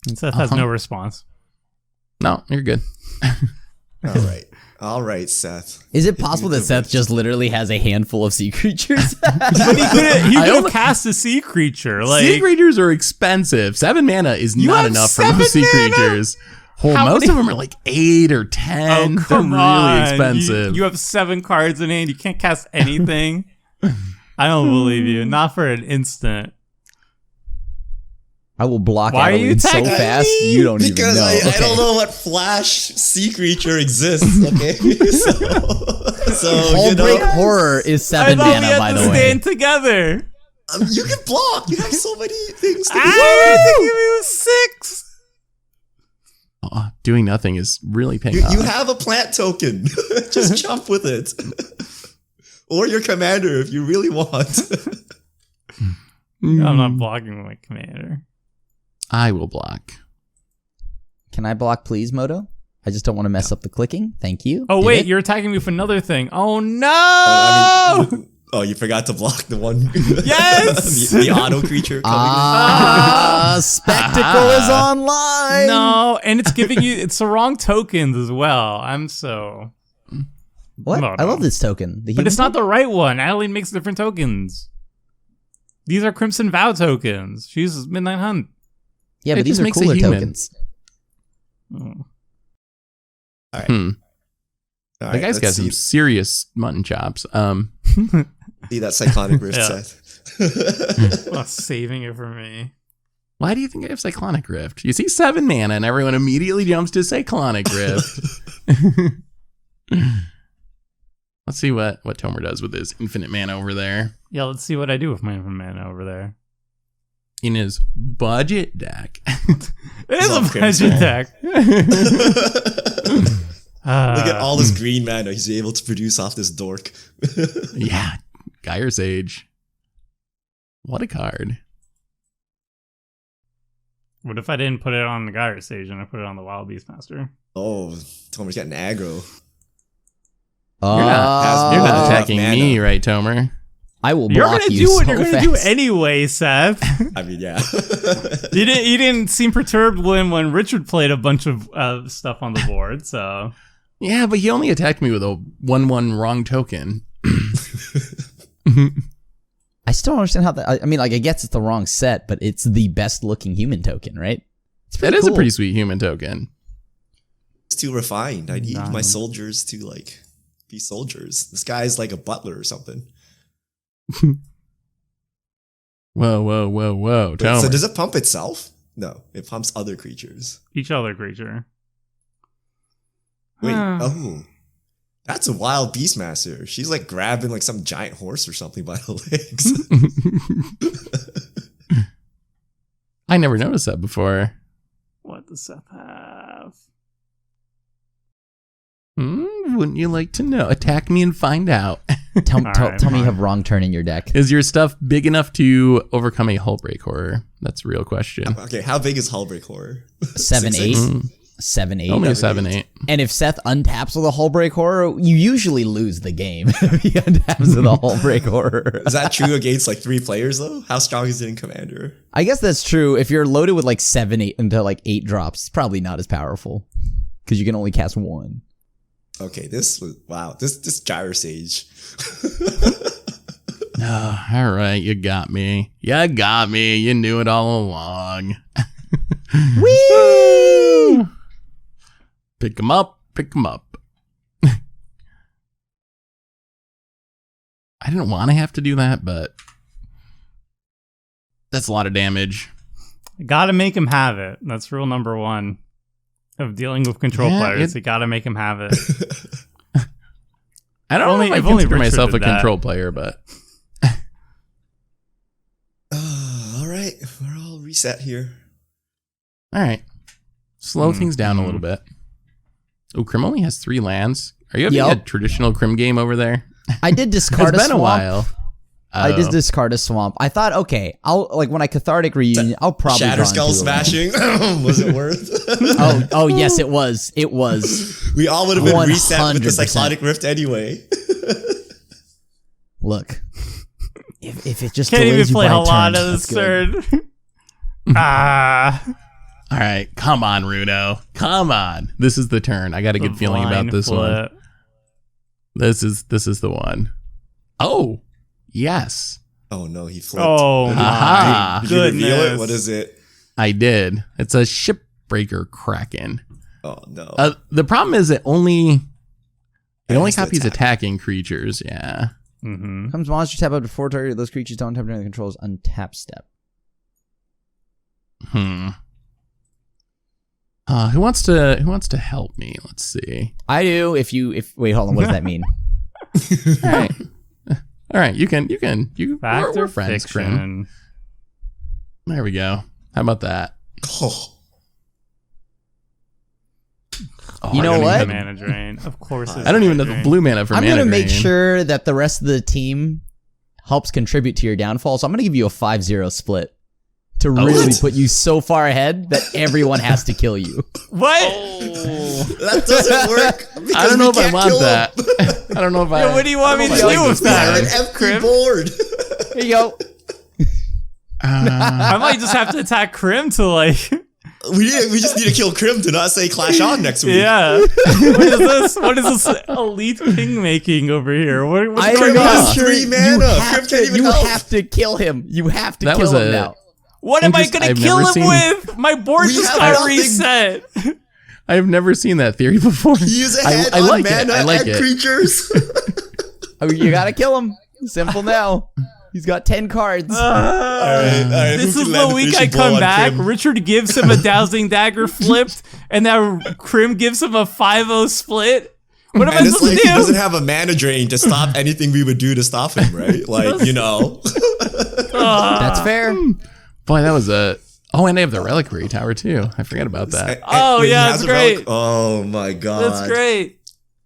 And Seth has no response. No, you're good. All right, Seth. Is it possible that Seth just literally has a handful of sea creatures? But he could have cast a sea creature. Like, sea creatures are expensive. 7 mana is You not have enough for 7 most sea mana? creatures. Well, How most many- of them are like 8 or 10. They're really expensive. You have 7 cards in hand. You can't cast anything. I don't believe you. Not for an instant. I will block Why are you Adeline so attacking fast you don't even Because know. I don't know what flash sea creature exists. Okay, so Hullbreak Horror is 7 I thought we mana, had by to the way. stand together. you can block. You have so many things to do. I think it was 6. Oh, doing nothing is really paying You off. have a plant token. Just jump with it. Or your commander if you really want. I'm not blocking my commander. I will block. Can I block, please, Moto? I just don't want to mess up the clicking. Thank you. Oh, Did wait, it? you're attacking me with another thing. Oh, no! Oh, you forgot to block the one. Yes! the auto creature coming Spectacle is online. No, and it's giving you, it's the wrong tokens as well. I'm so. What? No, I no. love this token. The But human it's not the right one. Adeline makes different tokens. These are Crimson Vow tokens. She uses Midnight Hunt. Yeah, It but these just are makes a cooler human. tokens. Oh. All right. Hmm. All The right, guy's got let's some serious mutton chops. see that cyclonic rift, Yeah. Seth. Oh, saving it for me. Why do you think I have Cyclonic Rift? You see 7 mana and everyone immediately jumps to Cyclonic Rift. Let's see what Tomer does with his infinite mana over there. Yeah, let's see what I do with my infinite mana over there. In his budget deck. It is Love a budget deck. Look at all this green mana he's able to produce off this dork. Yeah, Gyre Sage. What a card. What if I didn't put it on the Gyre Sage and I put it on the Wild Beastmaster? Oh, Tomer's getting aggro. You're not attacking mana. me, right, Tomer? I will You're block gonna you do what so you're gonna fast. do anyway, Seth. I mean, yeah. You didn't seem perturbed when Richard played a bunch of stuff on the board. So Yeah, but he only attacked me with a 1/1 wrong token. I still don't understand how that. I mean, like, I guess it's the wrong set, but it's the best looking human token, right? It's That is cool. a pretty sweet human token. It's too refined. I need None. my soldiers to like be soldiers. This guy's like a butler or something. Whoa, Wait, Tomer. so does it pump itself? No, it pumps other creatures. each other creature. Wait, Ah. oh. That's a wild beastmaster. She's like grabbing like some giant horse or something by the legs. I never noticed that before. What does Seth have? Wouldn't you like to know? Attack me and find out. Tell Alright, me you fine. have wrong turn in your deck. Is your stuff big enough to overcome a Hullbreak Horror? That's a real question. Okay, how big is Hullbreak Horror? 7/8. 6'8"? 7/8. Only a 7/8. 7/8. And if Seth untaps with a Hullbreak Horror, you usually lose the game. If he untaps with a Hullbreak Horror. Is that true against like 3 players though? How strong is it in Commander? I guess that's true. If you're loaded with like 7/8 into like 8 drops, it's probably not as powerful because you can only cast 1. Okay, this was wow. This Gyre Sage. Oh, all right, you got me. You got me. You knew it all along. Whee! Pick 'em up. Pick 'em up. I didn't want to have to do that, but that's a lot of damage. Gotta make him have it. That's rule number 1 of dealing with control Yeah, players. You gotta make him have it. I don't Only- know if if I only consider Richard myself a did that. control player, but All right, we're all reset here. all right. Slow things down a little bit. Oh, Crim only has 3 lands. Are you having Yup. a traditional Crim game over there? I did discard It's a been a swamp. while. I just discard a swamp. I thought, okay, I'll like when I cathartic reunion, I'll probably Shatter draw Skull into a land. smashing. Was it worth? Oh yes, it was. It was. We all would have been reset with the 100%. Cyclonic Rift anyway. Look, if it just Can't even delays you play by a turn, Halana this that's good. turn. All right, come on, Runo. Come on. This is the turn. I got a good feeling about this one. This is the one. Oh, yes. Oh no, he flipped. Oh Aha. my Did you reveal it? goodness. What is it? I did. It's a Shipbreaker Kraken. Oh no. The problem is it only has to copies attack. attacking creatures. Yeah. Mm-hmm. Comes monster tap up to 4 target. Those creatures don't tap during the control's untap step. Who wants to help me? Let's see. I do. Wait, hold on. What does that mean? All right. All right, you Fact we're or friends, Crim. fiction? There we go. How about that? Oh. You I know don't what? even- Mana drain. Of course. I don't even know the blue mana for I'm mana gonna make drain. sure that the rest of the team helps contribute to your downfall. So I'm gonna give you a 5-0 split to really What? put you so far ahead that everyone has to kill you. What? That doesn't work. I don't know if I can't want kill that. him. I don't know if I. Yo, what do you want me to I don't know do if I with like that? this An plan. empty Crim? board. Here you go. I might just have to attack Crim to like. We just need to kill Crim to not say Clash On next week. Yeah. What is this? What is this elite kingmaking over here? What's I going am on? has sure 3 you mana. have Crim to, can't even you help. have to kill him. You have to That kill was him a- now. What am I Interest- gonna I've kill never him seen- with? My board We just have got nothing. reset. I've never seen that theory before. Use a hand I on like mana it. I like and it. creatures. Oh, you gotta kill him. Simple now. He's got 10 cards. Alright, This who is can the land a week I finishing blow come on back. Crim? Richard gives him a Dowsing Dagger flipped, and now Crim gives him a 5-0 split. What am I And it's supposed like to he do? doesn't have a mana drain to stop anything we would do to stop him, right? Like, you know. That's fair. Boy, that was a. Oh, and they have the reliquary tower too. I forgot about that. Oh, Wait, he yeah, has it's a relic- great. Oh my god. That's great.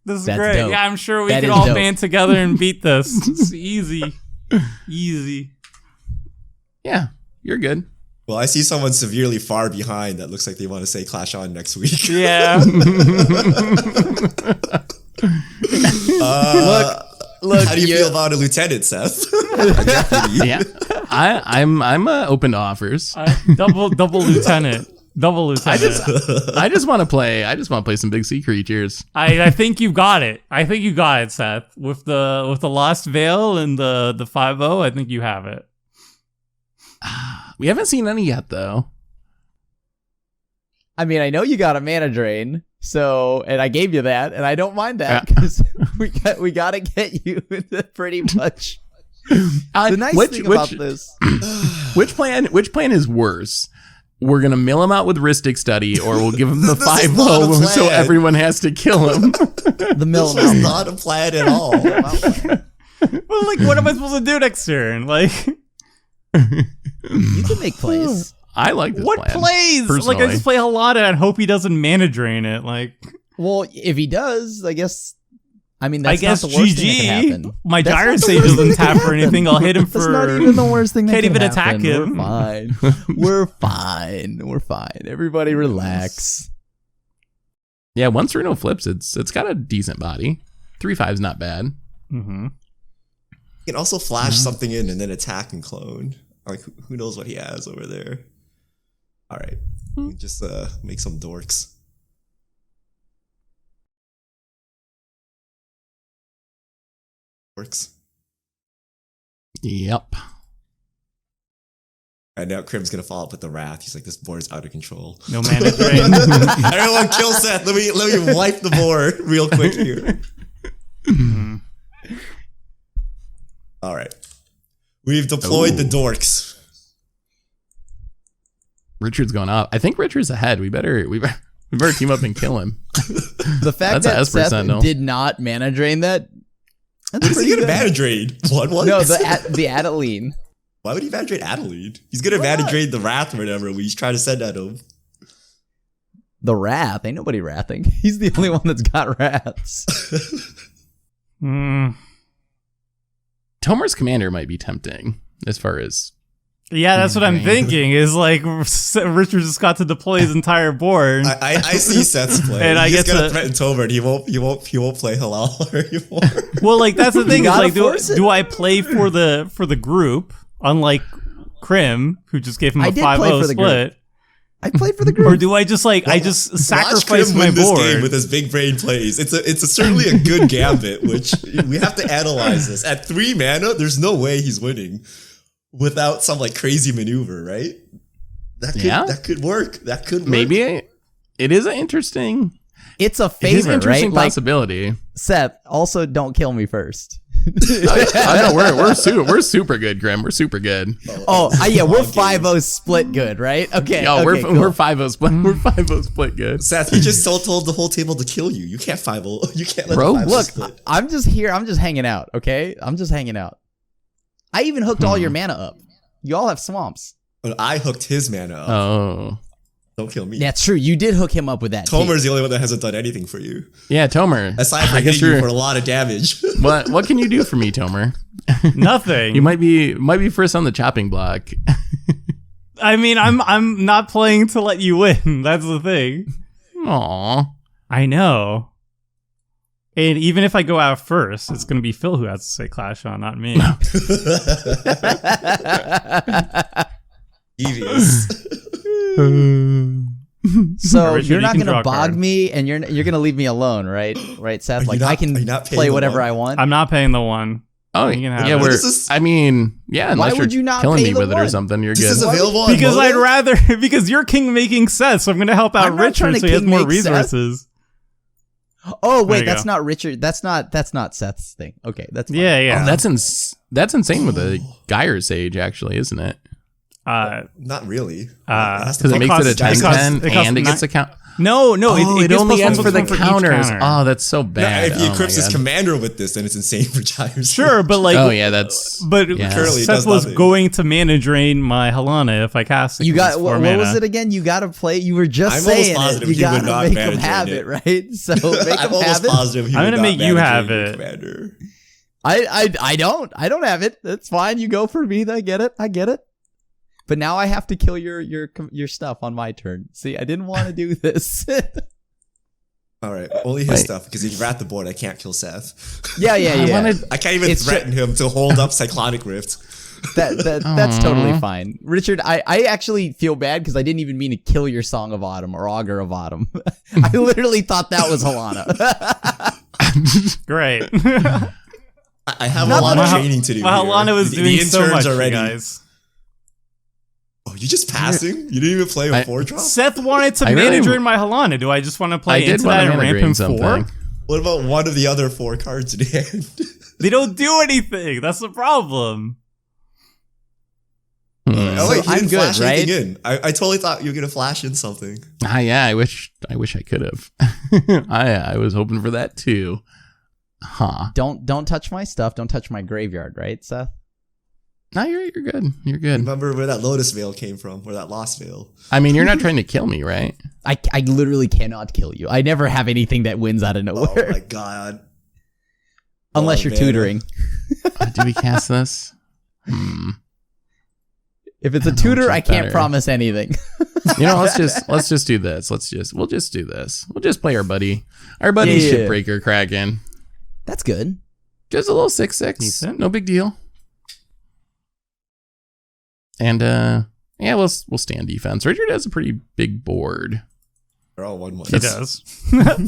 This is That's great. dope. Yeah, I'm sure we That can is all dope. band together and beat this. It's easy. Easy. Yeah, you're good. Well, I see someone severely far behind that looks like they want to say Clash On next week. Yeah. Look, How do you feel about a lieutenant, Seth? Yeah, I'm open to offers. Double lieutenant. Double lieutenant. I just want to play. I just want to play some big sea creatures. I think you got it. I think you got it, Seth. With the Lost Veil and the 5-0, I think you have it. We haven't seen any yet, though. I mean, I know you got a mana drain, so and I gave you that, and I don't mind that because we gotta get you into pretty much. The nice thing about this, Which plan is worse? We're gonna mill him out with Rhystic Study, or we'll give him the This is not a 5-0 so plan. everyone has to kill him. the mill This is not a plan at all. Well, like, what am I supposed to do next turn? Like, you can make plays. I like this what plan. plays? Personally. Like, I just play Halana and hope he doesn't mana drain it. Like, Well, if he does, I guess. I mean, I that's guess not the worst thing that can GG. happen. My That's Gyre not the Sage worst doesn't thing that tap can for anything. I'll hit him That's for. not even the worst thing that Can't can even happen. attack him. We're fine. We're fine. We're fine. Everybody relax. Yeah, once Runo flips, it's got a decent body. 3/5 is not bad. Mm-hmm. You can also flash something in and then attack and clone. Like, who knows what he has over there? All right, we just make some dorks. Dorks. Yep. And now Crim's gonna follow up with the Wrath. He's like, this board's out of control. No mana drain. Everyone kill Seth. Let me wipe the board real quick here. Mhm. All right. We've deployed the dorks. Richard's going up. I think Richard's ahead. We better team up and kill him. The fact That's a that Esper Seth Sentinel. did not mana drain that. That's He's pretty gonna good. mana drain. What? No, the Adeline. Why would he mana drain Adelaide? He's gonna mana drain the Wrath or whatever we try to send at him. The Wrath. Ain't nobody wrathing. He's the only one that's got wraths. Mm. Tomer's commander might be tempting as far as. Yeah, that's what I'm thinking. Is like Richard just got to deploy his entire board. I see Seth's play. And I He's get gonna to threaten Tomer, and he won't play Halal anymore. Well, like that's the thing. Is gotta like, force it. do I play for the group? Unlike Crim, who just gave him I a did play 5-0 for the group. split. I played for the group. Or do I just like I just Watch sacrifice Crim my win this game board? with his big brain plays. It's certainly a good gambit, which we have to analyze this. At 3 mana, there's no way he's winning without some like crazy maneuver, right? That could work. That could work. Maybe it is an interesting. It's a It is favor, an interesting right? Like, possibility. Seth, also don't kill me first. I know we're super good, Grim. We're super good. Yeah, we're Long game. 5-0 split good, right? Okay. Yo, okay, we're cool. 5-0 split. We're 5-0 split good. Seth, you just told the whole table to kill you. You can't 5-0. You can't let Bro, the 5-0 Look, split. I'm just here. I'm just hanging out, okay? I'm just hanging out. I even hooked all your mana up. You all have swamps. But I hooked his mana up. Oh, Don't kill me. That's true. You did hook him up with that. Tomer's the only one that hasn't done anything for you. yeah, Tomer. Aside from I guess hitting you you're. for a lot of damage. What can you do for me, Tomer? Nothing. You might be first on the chopping block. I mean, I'm not playing to let you win. That's the thing. Aw. I know. And even if I go out first, it's gonna be Phil who has to say Clash on, not me. Devious. So Richard, you're you not can gonna draw a bog card. me, and you're gonna leave me alone, right? Right, Seth? Are you Like not- I are you can not paying play the whatever one? I want. I'm not paying the one. Oh, You can have yeah. it. We're. This is- I mean, yeah. Unless would you're you not killing pay me the with it or one? something, you're This is good. available on Because Moto? I'd rather because you're kingmaking Seth, so I'm gonna help out I'm not trying Richard to so he has more king-make Seth. resources. Oh There wait, you that's go. not Richard. That's not Seth's thing. Okay, that's fine. Yeah. Oh, that's insane with the Gyre Sage, actually, isn't it? Not really. Uh, Because it makes it a costs- 10-10 it costs and it gets a count. No, Oh, it it gets only plus ends one for the each counters. counter. Oh, that's so No, bad. if he Oh, equips my his God. commander with this, then it's insane for Gyres. Sure, but like, Oh yeah, that's. but yeah. Curly Seth does was nothing. going to mana drain my Halana if I cast it. You 'cause got it's what 4 was mana. it again? You got to play. You were just I'm almost saying positive it. he You would got not to make manage him have it. it, right? So make I'm him almost have it. positive he I'm would gonna not make you manage have your it. Commander. I don't have it. That's fine. You go for me. I get it. But now I have to kill your stuff on my turn. See, I didn't want to do this. All right, only his Wait. stuff because if you're at the board, I can't kill Seth. yeah. I can't even It's threaten him to hold up Cyclonic Rift. That's totally fine. Richard, I actually feel bad because I didn't even mean to kill your Song of Autumn or Augur of Autumn. I literally thought that was Halana. Great. I have Not a lot that of my- training to do. My here. Halana was The doing so interns much, are you ready. guys. Oh, you just passing? You didn't even play a I- 4-drop? Seth wanted to I mana really- drain my Halana. Do I just want to I play did into want that to and mana ramp drain him something. 4? What about one of the other 4 cards in hand? They don't do anything. That's the problem. Oh wait, he I'm didn't good, flash right? anything in. I totally thought you were gonna flash in something. Yeah, I wish I could have. I was hoping for that too. Huh. Don't touch my stuff. Don't touch my graveyard, right, Seth? No, you're good. You're good. Remember where that Lotus Veil came from, or that Lost Veil? I mean, you're not trying to kill me, right? I literally cannot kill you. I never have anything that wins out of Oh nowhere. my god. Unless Oh, you're man. tutoring. Do we cast this? If it's a I don't know tutor, which is I can't better. promise anything. You know, let's just do this. We'll just do this. We'll just play our buddy Yeah. Shipbreaker Kraken. That's good. Just a little 6/6. Decent. No big deal. And yeah, we'll stand defense. Richard has a pretty big board. They're all 1/1. He does.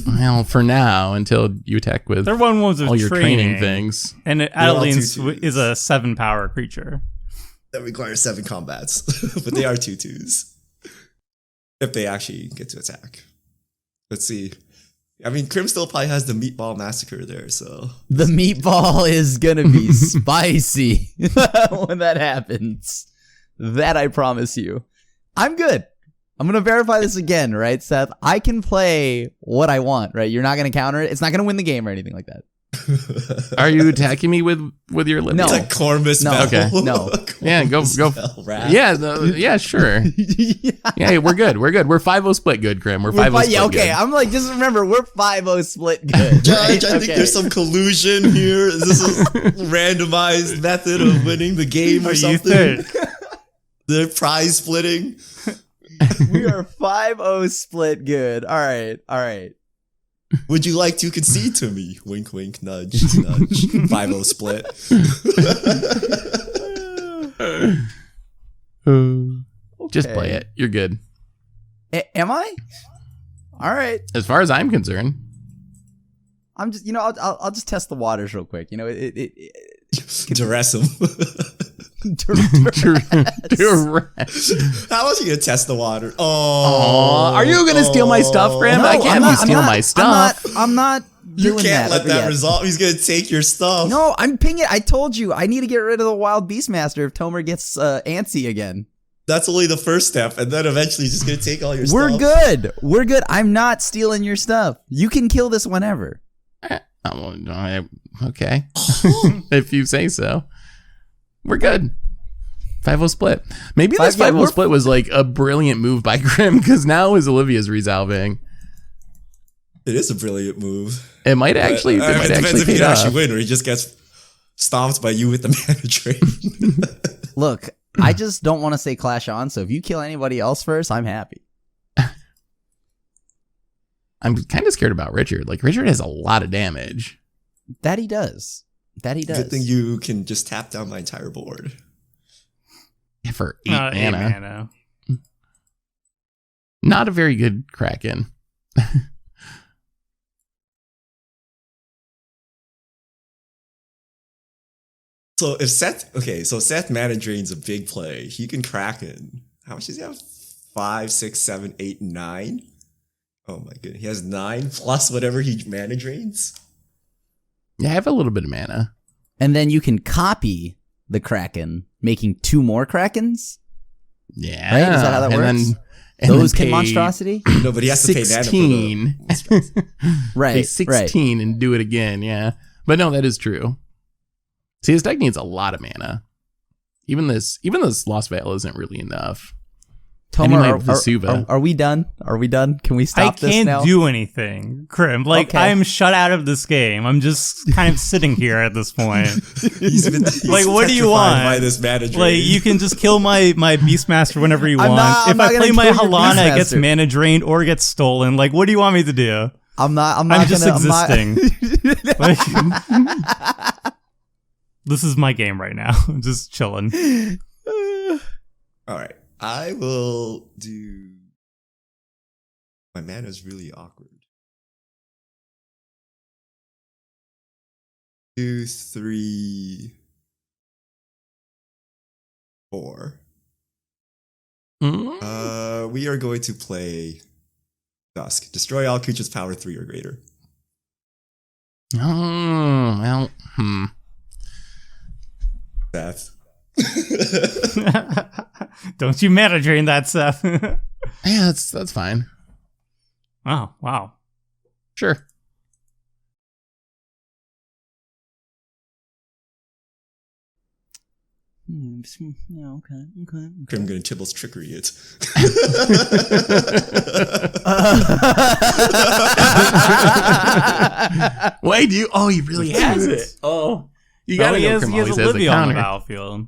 Well, for now, until you attack with They're one ones of all your training things. And all Adeline 2/2s. is a 7-power creature. That requires 7 combats, but they are 2/2s. If they actually get to attack. Let's see. I mean, Crim still probably has the Meatball Massacre there, so. The meatball is gonna be spicy when that happens. That I promise you. I'm good. I'm gonna verify this again, right, Seth? I can play what I want, right? You're not gonna counter it. It's not gonna win the game or anything like that. Are you attacking me with your Olivia? No. It's like Corvus No. Bell. Okay. No. Yeah, go. Spell wrath. Yeah, sure. Yeah, we're good. We're 5-0 split good, Grim. We're 5-0 split Yeah, okay. good. I'm like, just remember, we're 5-0 split good. Judge, right? I think there's some collusion here. Is this a randomized method of winning the game or What do you something? think? The prize splitting. We are 5-0 split good. All right. Would you like to concede to me? Wink, wink, nudge, nudge. 5-0 split. Just Okay. play it. You're good. Am I? All right. As far as I'm concerned. I'm just, I'll just test the waters real quick. Duress him. Duress. How else are you gonna test the water? Oh, are you gonna steal my stuff, Grim? No, I can't have you steal my stuff. I'm not You doing can't let that yet. resolve. He's gonna take your stuff. No, I'm pinging. I told you I need to get rid of the wild beastmaster if Tomer gets antsy again. That's only the first step, and then eventually he's just gonna take all your stuff. We're good. We're good. I'm not stealing your stuff. You can kill this whenever. Okay. If you say so. We're good. 5-0 split. Maybe this 5-0 split was like a brilliant move by Grim because now his Olivia's resolving. It is a brilliant move. It might actually. It depends if pay he can off. actually win or he just gets stomped by you with the mana drain. Look, I just don't want to say clash on. So if you kill anybody else first, I'm happy. I'm kind of scared about Richard. Like Richard has a lot of damage. That he does. Good thing you can just tap down my entire board. Yeah, for 8 8 mana. mana. Not a very good Kraken. So if Seth mana drain's a big play. He can Kraken. How much does he have? 5, 6, 7, 8, 9? Oh my goodness. He has 9 plus whatever he mana drains? Yeah, I have a little bit of mana. And then you can copy the Kraken, making 2 more Krakens. Yeah. Right? Is that how that works? Those can monstrosity? No, but he has to pay mana for 16. the Right. Pay 16 and do it again, yeah. But no, that is true. See, his deck needs a lot of mana. Even this Lost Veil isn't really enough. Tomer, are we done? Are we done? Can we stop this now? I can't do anything, Crim. Like, Okay. I'm shut out of this game. I'm just kind of sitting here at this point. He's Like, what do you petrified want? By this mana drain. Like, you can just kill my Beastmaster whenever you want. I'm If not I gonna play my kill your Halana, it gets Beastmaster. mana drained or gets stolen. Like, what do you want me to do? I'm just existing. Like, this is my game right now. I'm just chilling. All right. I will do... My mana's really awkward. 2, 3, 4. We are going to play Dusk. Destroy all creatures power 3 or greater. Oh, well, Seth. Don't you mana drain that, Seth. Yeah, that's fine. Oh, wow. Sure. Yeah, okay. I'm going to Tibble's trickery it. Wait, do you? Oh, he really has it. Oh, you gotta he go. has Crim always has the Olivia on the counter. battlefield.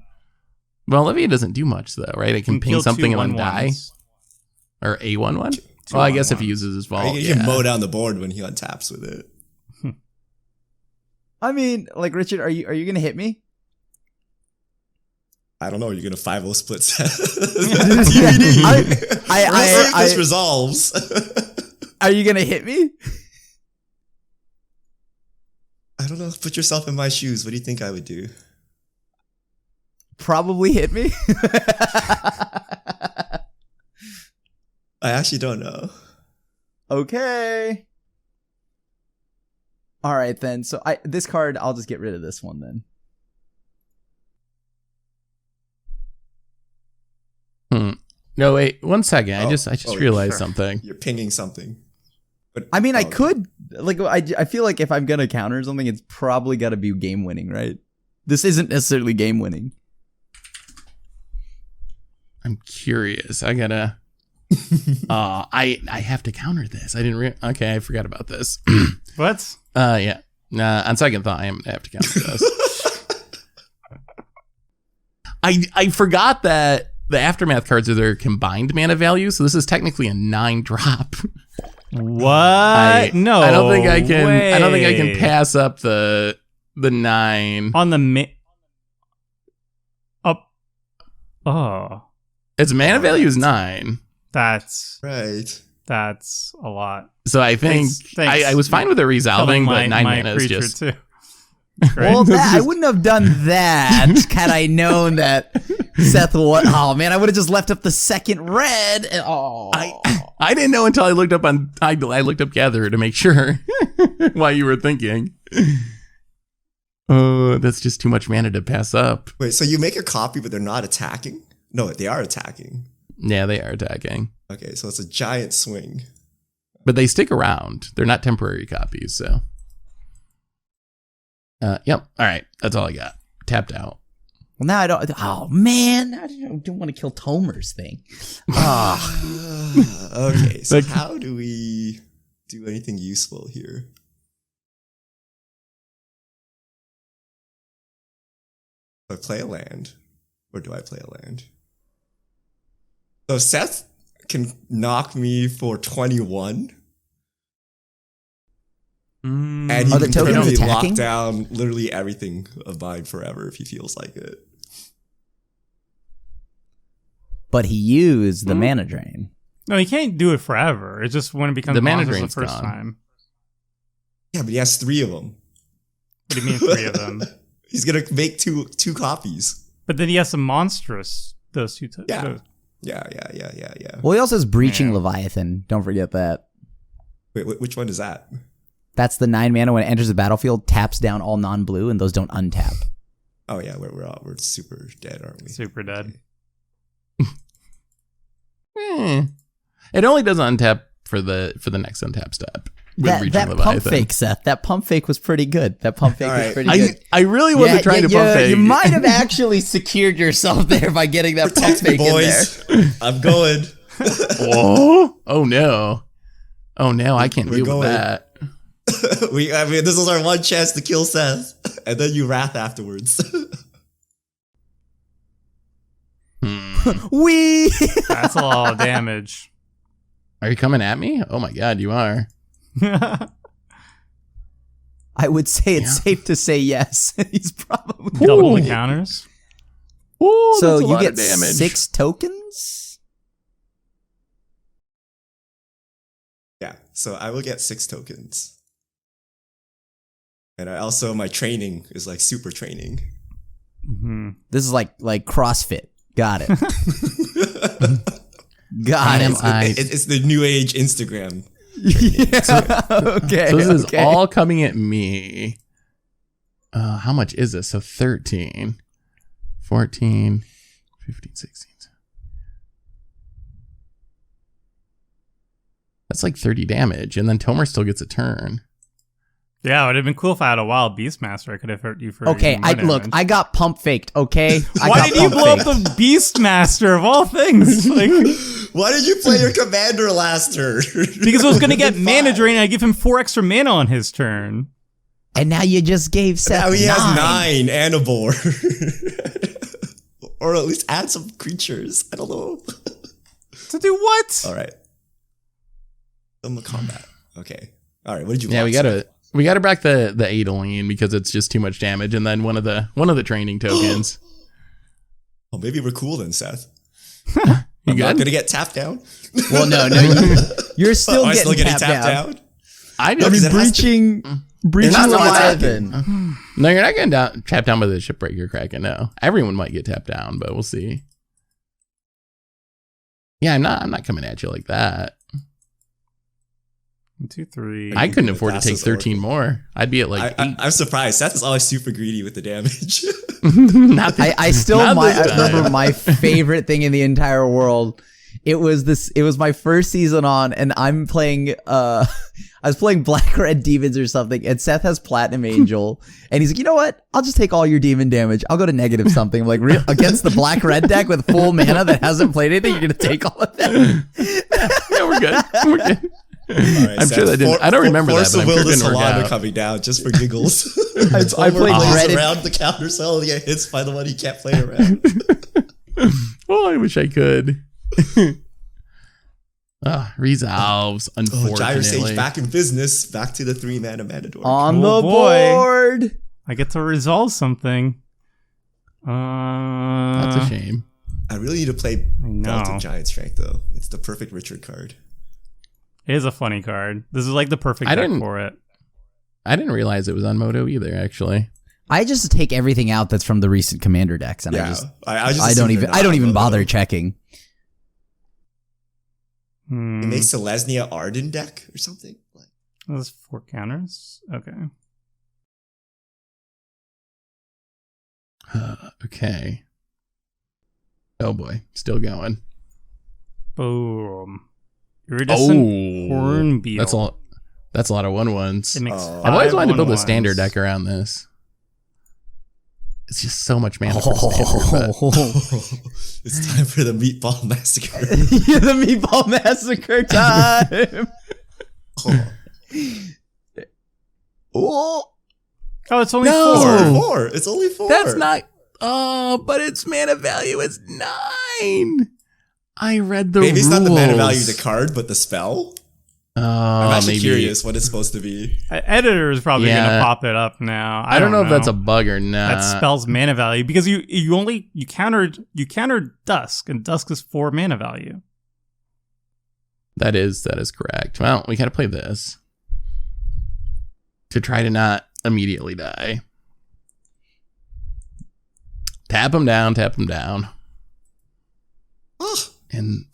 Well, Olivia doesn't do much though, right? It can ping kill something two and then die, 1/1s. or a 1/1. Well, I guess if he 1/1s. uses his vault, You yeah. can mow down the board when he untaps with it. I mean, like, Richard, are you gonna hit me? I don't know. You're going to 5-0 split TBD. We'll see if this resolves. Are you gonna hit me? I don't know. Put yourself in my shoes. What do you think I would do? Probably hit me. I actually don't know. Okay. All right then. So this card, I'll just get rid of this one then. No, wait, 1 second. I just realized sure. something. You're pinging something. But I mean, I could like I feel like if I'm gonna counter something, it's probably got to be game winning, right? This isn't necessarily game winning. I'm curious. I gotta. I have to counter this. I didn't. Okay, I forgot about this. What? Yeah. On second thought, I have to counter this. I forgot that the aftermath cards are their combined mana value, so this is technically a 9-drop. What? No, I don't think I can. way. I don't think I can pass up the 9 on the up. Oh, its mana value is 9. that's right. that's a lot. So I think Thanks. I was fine with it resolving, Killing but 9 my mana is creature just. too. Well, I wouldn't have done that had I known that Seth would. Oh man, I would have just left up the second red. And, I didn't know until I looked up I looked up Gatherer to make sure why you were thinking. Oh, that's just too much mana to pass up. Wait, so you make a copy, but they're not attacking? No, they are attacking. Yeah, they are attacking. Okay, so it's a giant swing. But they stick around. They're not temporary copies, so. Yep. All right. That's all I got. Tapped out. Well, now I don't. Oh man, I don't want to kill Tomer's thing. Okay, so Like- how do we do anything useful here? Do I play a land? Or do I play a land? So Seth can knock me for 21. And he Are the can tokens totally lock attacking? down literally everything of mine forever if he feels like it. But he used the mana drain. No, you can't do it forever. It's just when it becomes The mana monsters the drain's first gone. time. Yeah, but he has 3 of them. What do you mean 3 of them? He's gonna make two copies. But then he has some monstrous. Those two. Yeah. Yeah. Well, he also has Breaching Yeah. Leviathan. Don't forget that. Wait, which one is that? That's the 9 mana when it enters the battlefield, taps down all non-blue, and those don't untap. Oh yeah, we're super dead, aren't we? Super dead. It only does untap for the next untap step. With That Breaching pump Leviathan. fake, Seth. That pump fake was pretty good. That pump fake was Alright. pretty good. I really wasn't trying to pump fake. You might have actually secured yourself there by getting that pump Protect me, fake in there. boys. I'm going. Oh no. Oh no, I can't We're deal going. with that. This is our one chance to kill Seth, and then you wrath afterwards. Wee! That's a lot of damage. Are you coming at me? Oh my god, you are. I would say it's Yeah. safe to say yes. He's probably Double the counters. Ooh, So that's a you lot get of damage. 6 tokens? Yeah, so I will get 6 tokens. And I also, my training is like super training. Mm-hmm. This is like CrossFit. Got it. Got Am it. I- It's the new age Instagram. Yeah. Okay. So this is okay. all coming at me. How much is this? So 13, 14, 15, 16. That's like 30 damage. And then Tomer still gets a turn. Yeah, it would have been cool if I had a wild Beastmaster. I could have hurt you for. Okay, even more look, damage. I got pump faked, okay? Why did you blow up the Beastmaster of all things? Like, Why did you play your commander last turn? because I was going to get mana drain and I give him 4 extra mana on his turn. And now you just gave Seth Now he has 9. 9 and a board. Or at least add some creatures. I don't know. To do what? All right. Some combat. Okay. All right. What did you? Yeah, want, we gotta back the Adeline because it's just too much damage, and then one of the training tokens. Oh, maybe we're cool then, Seth. You I'm not good? gonna get tapped down. Well, no, you're still Am I getting still getting tapped down. I No, just, because it has to- Breaching not Leviathan. no, you're not getting tapped down by the Shipbreaker Kraken. No, everyone might get tapped down, but we'll see. Yeah, I'm not coming at you like that. 1, 2, 3. I couldn't afford to That's take just 13 more. I'd be at like 8. I'm surprised. Seth is always super greedy with the damage. Not this- I still not this I time. remember my favorite thing in the entire world It was my first season on, and I'm playing I was playing Black Red Demons or something, and Seth has Platinum Angel, and he's like, you know what? I'll just take all your demon damage. I'll go to negative something. I'm like, against the Black Red deck with full mana that hasn't played anything, you're gonna take all of that. Yeah, we're good. We're good. Right, I'm sure that didn't. I don't remember that, but I'm sure it didn't work Halana out. coming down just for giggles. I played plays Red around the counter cell and get hits by the one he can't play around. Oh, I wish I could. Resolves, unfortunately. Gyre Sage back in business. Back to the 3-mana Matador. On Oh, the boy. board. I get to resolve something. That's a shame. I really need to play I know. Belt of Giant Strength though. It's the perfect Richard card. It is a funny card. This is like the perfect deck for it. I didn't realize it was on Moto either, actually. I just take everything out that's from the recent commander decks, and Yeah, I just don't assume even they're not bother Moto. checking. It makes Selesnya Arden deck or something. Like, Those 4 counters? Okay. Okay. Oh boy, still going. Boom. Iridescent Horn Beetle. That's a lot of 1/1s. It makes I've always wanted to build a 5/1/1s. standard deck around this. It's just so much mana for standard. it's time for the Meatball Massacre. The Meatball Massacre time. Oh, Oh, it's only No. 4. 4. It's only 4. that's not. Oh, but its mana value is 9. I read the Maybe it's rules. not the mana value of the card, but the spell. Oh, I'm actually maybe. curious what it's supposed to be. Editor is probably Yeah. gonna pop it up now. I don't know if that's a bug or not. that spell's mana value because you countered Dusk, and Dusk is 4 mana value. That is correct. Well, we gotta play this to try to not immediately die. Tap him down. And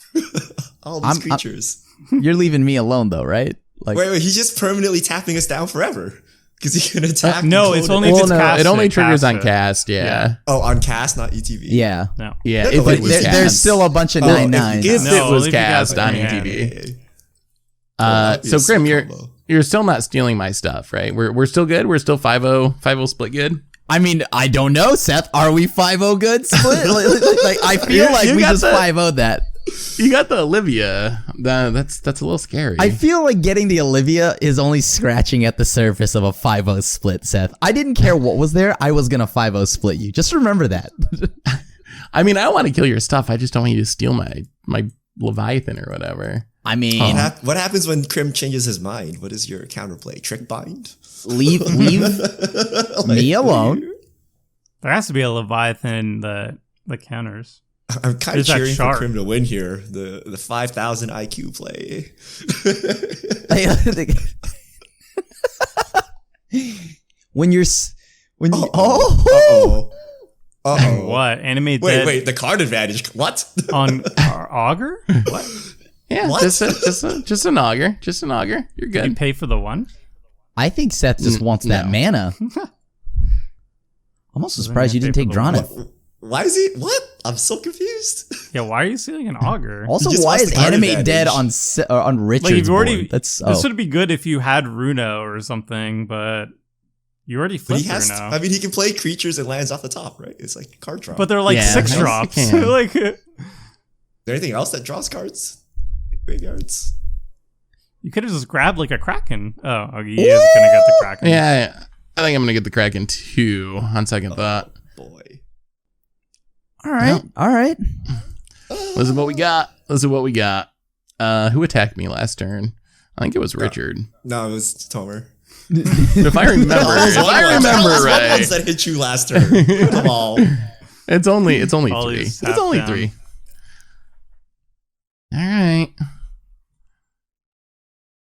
All these creatures. You're leaving me alone, though, right? Like, Wait, he's just permanently tapping us down forever. Because he can attack. no, and it's clone only it. if it's cast. it only it, triggers cast on it. cast. Yeah. Oh, on cast, not ETV. yeah. No. Yeah. No, If but it was there's cast. There's still a bunch of Oh, 9/9s. if No, it was only if you cast cast on it, yeah. ETV. So Grim, combo. you're still not stealing my stuff, right? We're still good. We're still 5-0 split good. I mean, I don't know, Seth. Are we 5-0 good split? Like, I feel like You we got just the- 5-0'd that. You got the Olivia. That's a little scary. I feel like getting the Olivia is only scratching at the surface of a 5-0 split, Seth. I didn't care what was there. I was going to 5-0 split you. Just remember that. I mean, I don't want to kill your stuff. I just don't want you to steal my Leviathan or whatever. I mean, What happens when Crim changes his mind? What is your counterplay? Trick bind? leave me alone. There has to be a Leviathan in the counters. I'm kind of There's that cheering for shark. Crim to win here. The 5,000 IQ play. when you Uh-oh. What? Animate Wait, dead the card advantage. What? on Augur? What? Yeah, What? just an auger. Just an auger. You're Did you good. pay for the one? I think Seth just wants that no. mana. I'm also surprised you didn't take Dronith. Why is he? What? I'm so confused. Yeah, why are you stealing an Augur? Also, He just why wants is the card Animate dead advantage. on Richard's Like, you've already. board? That's This would be good if you had Runo or something, but you already But flipped he has. Runo. I mean, he can play creatures and lands off the top, right? It's like card draw. But they're like Yeah, 6 yes, you drops. can. Like, is there anything else that draws cards? Graveyards. you could have just grabbed like a Kraken. Oh, he is gonna get the Kraken. Yeah, I think I'm gonna get the Kraken too. On second thought, Boy. all right. All right. listen what we got. Who attacked me last turn? I think it was Richard. No, it was Tomer. If I remember, right, Ones that hit you last turn. Come on. it's only All 3. these It's only half down. 3. All right.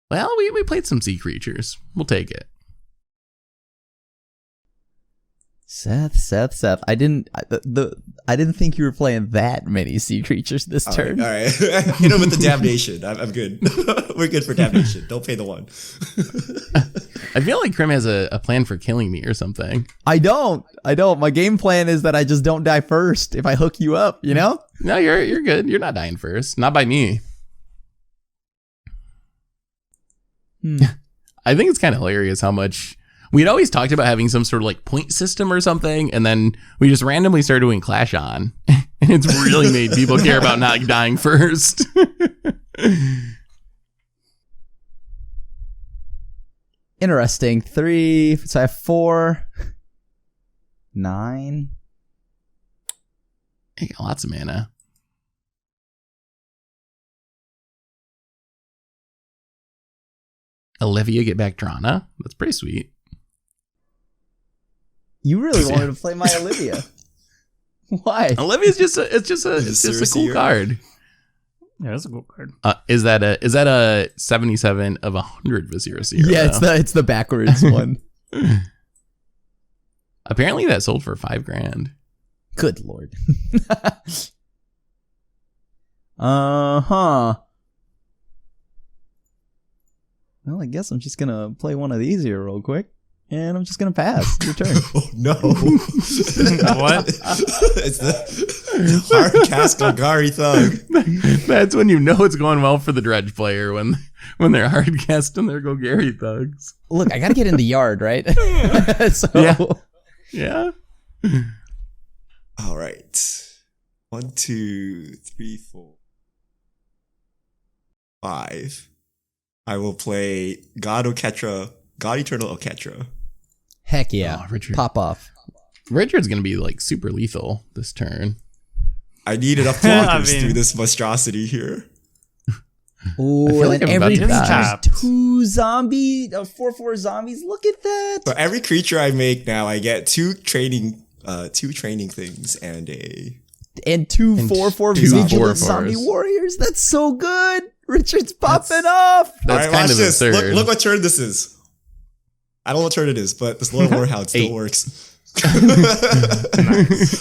Well, we played some sea creatures. We'll take it. Seth. I didn't think you were playing that many sea creatures this turn. All right. Hit him with the damnation. I'm good. We're good for damnation. Don't pay the one. I feel like Crim has a plan for killing me or something. I don't. My game plan is that I just don't die first if I hook you up, you know? No, you're good. You're not dying first. Not by me. I think it's kind of hilarious how much we'd always talked about having some sort of like point system or something, and then we just randomly started doing Clash on, and it's really made people care about not dying first. Interesting. 3. So I have 4. 9. You got lots of mana. Olivia get back Drana. That's pretty sweet. You really wanted to play my Olivia. Why? Olivia's just a cool card. Yeah, that's a cool card. Is that a 77 of 100 with 0/0? Yeah, it's the backwards one. Apparently that sold for $5,000. Good lord. Uh-huh. Well, I guess I'm just gonna play one of these here real quick. And I'm just gonna pass. Your turn. Oh no! What? It's the hard cast Golgari Thug. That's when you know it's going well for the Dredge player when they're hard casting their Golgari Thugs. Look, I gotta get in the yard, right? So Yeah. All right. 1, 2, 3, 4, 5. I will play God Eternal Oketra. heck yeah. Oh, Richard. Pop off. Richard's gonna be like super lethal this turn. I need enough blockers I mean- through this monstrosity here. Ooh, feel like and I'm about every to die. creature's 2 zombie, 4/4 zombies. Look at that. So every creature I make now, I get two training things and a. And 2 And 4/4 two vigilant 4/4s. zombie warriors. That's so good. Richard's popping off. That's All right, kind watch of this. absurd. Look what turn this is. I don't know what turn it is, but this Lord Warhound still 8. works.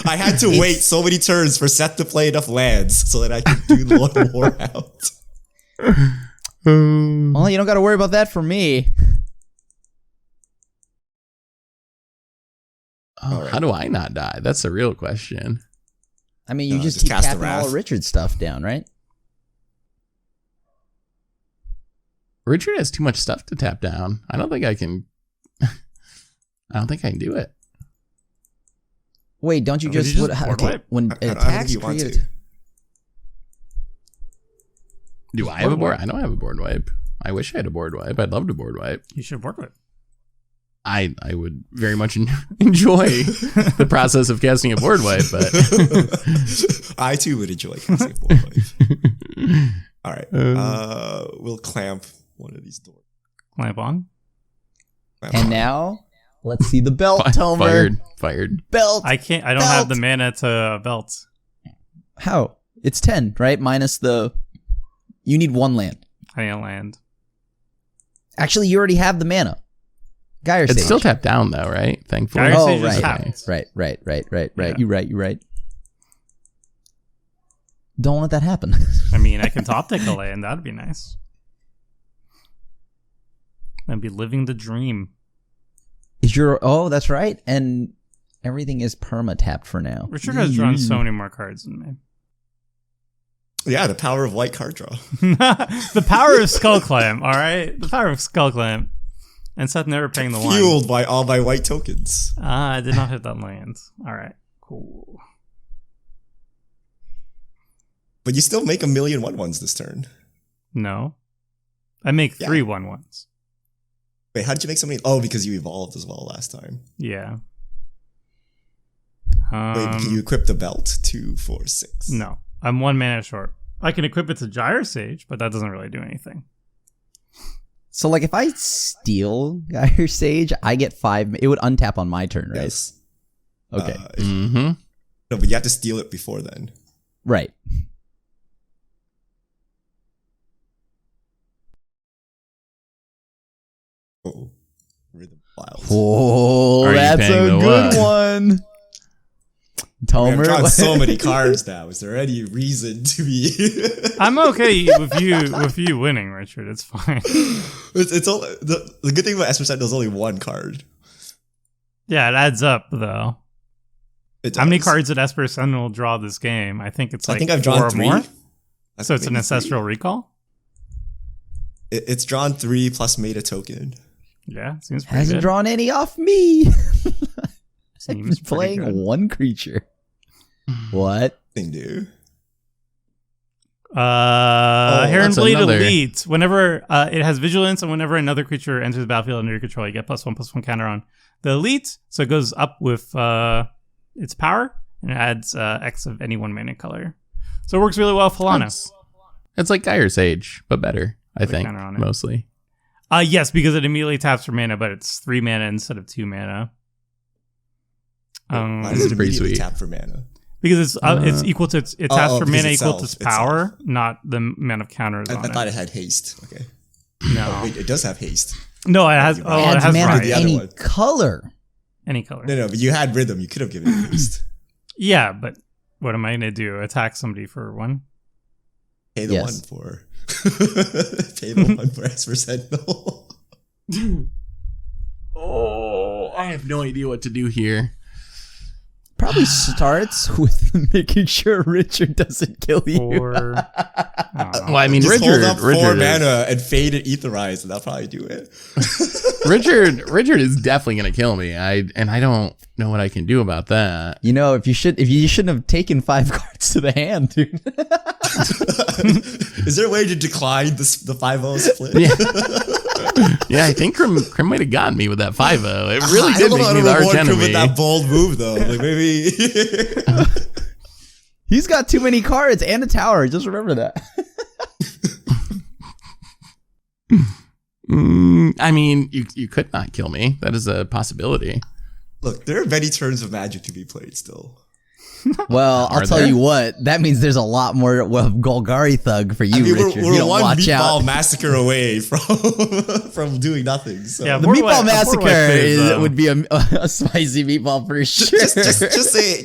I had to wait so many turns for Seth to play enough lands so that I could do Lord Warhound. Well, you don't got to worry about that for me. Oh, how do I not die? That's the real question. I mean, you just just keep cast the tapping all Wrath. of Richard's stuff down, right? Richard has too much stuff to tap down. I don't think I can. I don't think I can do it. Wait, don't you Would you just, just what, board okay, wipe? when I don't attacks think you want create to. Do I have a board? I don't have a board wipe. I wish I had a board wipe. I'd love to board wipe. You should work with it. I would very much enjoy the process of casting a board wipe, but I too would enjoy casting a board wipe. All right. We'll clamp one of these doors. Clamp on. Clamp And on. now, let's see the belt, Tomer. fired. Belt. I can't. I don't have the mana to belt. How? It's 10, right? Minus the... You need 1 land. I need a land. Actually, you already have the mana. Gyre It's Sage. still tapped down though, right? Thankfully. Gyre Oh, Sage is right. tapped. Right. Yeah. You're right. Don't let that happen. I mean, I can top deck a land. That'd be nice. I'd be living the dream. Is your... Oh, that's right. And everything is perma-tapped for now. Richard has drawn so many more cards than me. Yeah, the power of white card draw. The power of Skull Clamp, all right? The power of Skull Clamp. And Seth never paying the one. Fueled by all my white tokens. Ah, I did not hit that land. All right, cool. But you still make 1,000,000 1/1s this turn. No. I make Yeah. 3 1/1s. Wait, how did you make so many? Oh, because you evolved as well last time. Yeah. Wait, can you equip the belt? 2, 4, 6. No. I'm 1 mana short. I can equip it to Gyre Sage, but that doesn't really do anything. So, like, if I steal Gyre Sage, I get 5... It would untap on my turn, right? Yes. Okay. Mm-hmm. No, but you have to steal it before then. Right. Oh, Rhythm Wild. Oh, Are you that's paying a the good what? one. I've Tomer. drawn so many cards now. Is there any reason to be? I'm okay with you winning, Richard. It's fine. it's all, the good thing about S11E17 is only 1 card. Yeah, it adds up though. How many cards did Esper Sentinel draw this game? I think it's like I think I've 4 drawn or 3. more. I So think it's an maybe ancestral 3. recall? It's drawn 3 plus made a token. Yeah, seems pretty Hasn't good. drawn any off me. Seems pretty Playing good. one creature. What? Thing, dude. Heron that's Blade another- Elite. Whenever it has vigilance, and whenever another creature enters the battlefield under your control, you get +1/+1 counter on the elite. So it goes up with its power and it adds X of any 1 mana color. So it works really well with Halana. It's like Gyre Sage, but better, I With a think, counter on it. mostly. Yes, because it immediately taps for mana, but it's 3 mana instead of 2 mana. Why This does is it pretty immediately sweet. tap for mana? Because it's equal to it taps for because mana equal to itself, its power, not the amount of counters I on thought it. it had haste. Okay. No, Wait, it does have haste. no, it has. Oh, it Adds has mana right. the of other any one. color. Any color. No, but you had rhythm. You could have given it haste. Yeah, but what am I gonna do? Attack somebody for 1? Pay the Yes. 1 for. Pay the 1 for Esper Sentinel. Oh, I have no idea what to do here. Probably starts with making sure Richard doesn't kill you. Or I don't know. Well, I mean, Just Richard, hold up 4 Richard, mana and fade it Etherize, and that'll probably do it. Richard is definitely gonna kill me. I don't know what I can do about that. You know, if you shouldn't have taken 5 cards to the hand, dude. Is there a way to decline the 5-0 split? Yeah, I think Crim might have gotten me with that 5-0. It really I did don't know make how me to the arch reward Crim with enemy. that bold move, though. Like, maybe. He's got too many cards and a tower. Just remember that. I mean, you could not kill me. That is a possibility. Look, there are many turns of Magic to be played still. Well, I'll Are tell there? you what. That means there's a lot more Golgari Thug for you, I mean, Richard. we're you don't one watch meatball out. massacre away from doing nothing. So. Yeah, The Board Meatball Wipe- Board Massacre Wipe is, would be a spicy meatball for sure.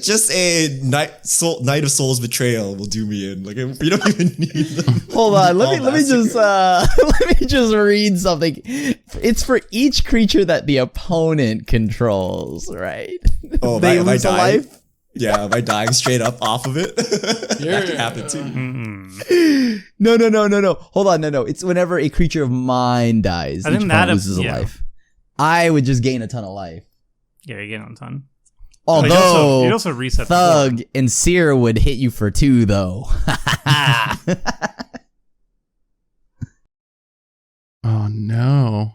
just a Knight of Souls betrayal will do me in. Like, we don't even need them. Hold on, let me Meatball just Massacre. let me just read something. It's for each creature that the opponent controls, right? Oh, They am I lose a dying? life. Yeah, am I dying straight up off of it? That can happen too. Mm-mm. No. Hold on, no. It's whenever a creature of mine dies, I each think opponent that- loses a yeah. life. I would just gain a ton of life. Yeah, you're getting a ton. But Although you'd also reset the Thug board. and Seer would hit you for 2, though. Oh no.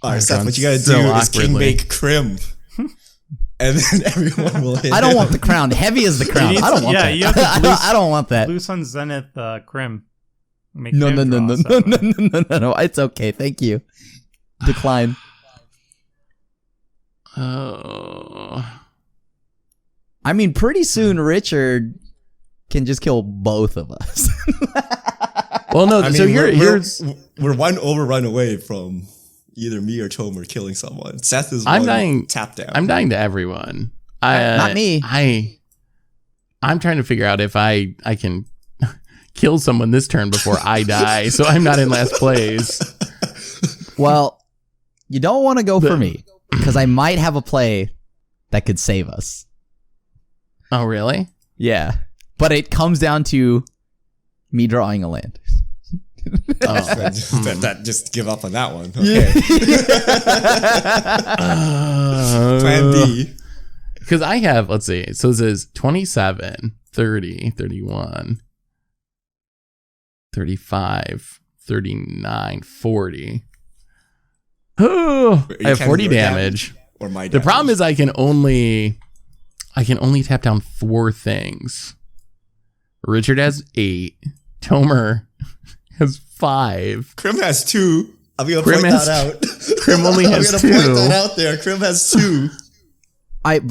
All right, I've Seth, gone what you gotta so do is awkwardly. king make Crim. And then everyone will hit I don't him. want the crown. Heavy as the crown. need I don't to- want yeah, that. you have to I don't want that. Blue Sun Zenith Crim. Make No. him draw 7. No. It's okay. Thank you. Decline. Oh. I mean, pretty soon Richard can just kill both of us. Well, no. I mean, So here's. we're one overrun away from either me or Tomer killing someone. Seth is I'm one dying. tap down. I'm dying to everyone. Not me. I'm trying to figure out if I can kill someone this turn before I die, so I'm not in last place. Well, you don't want to go for me because I might have a play that could save us. Oh, really? Yeah. But it comes down to me drawing a land. Oh. that just give up on that one. Okay. Plan B. Because I have, let's see, so it says 27, 30, 31, 35, 39, 40. Oh, I have 40 damage. Or my The problem is I can only tap down 4 things. Richard has 8. Tomer has 5. Crim has 2. I'm gonna Crim point has- that out. Crim only has I'm gonna 2. point that out there. Crim has 2.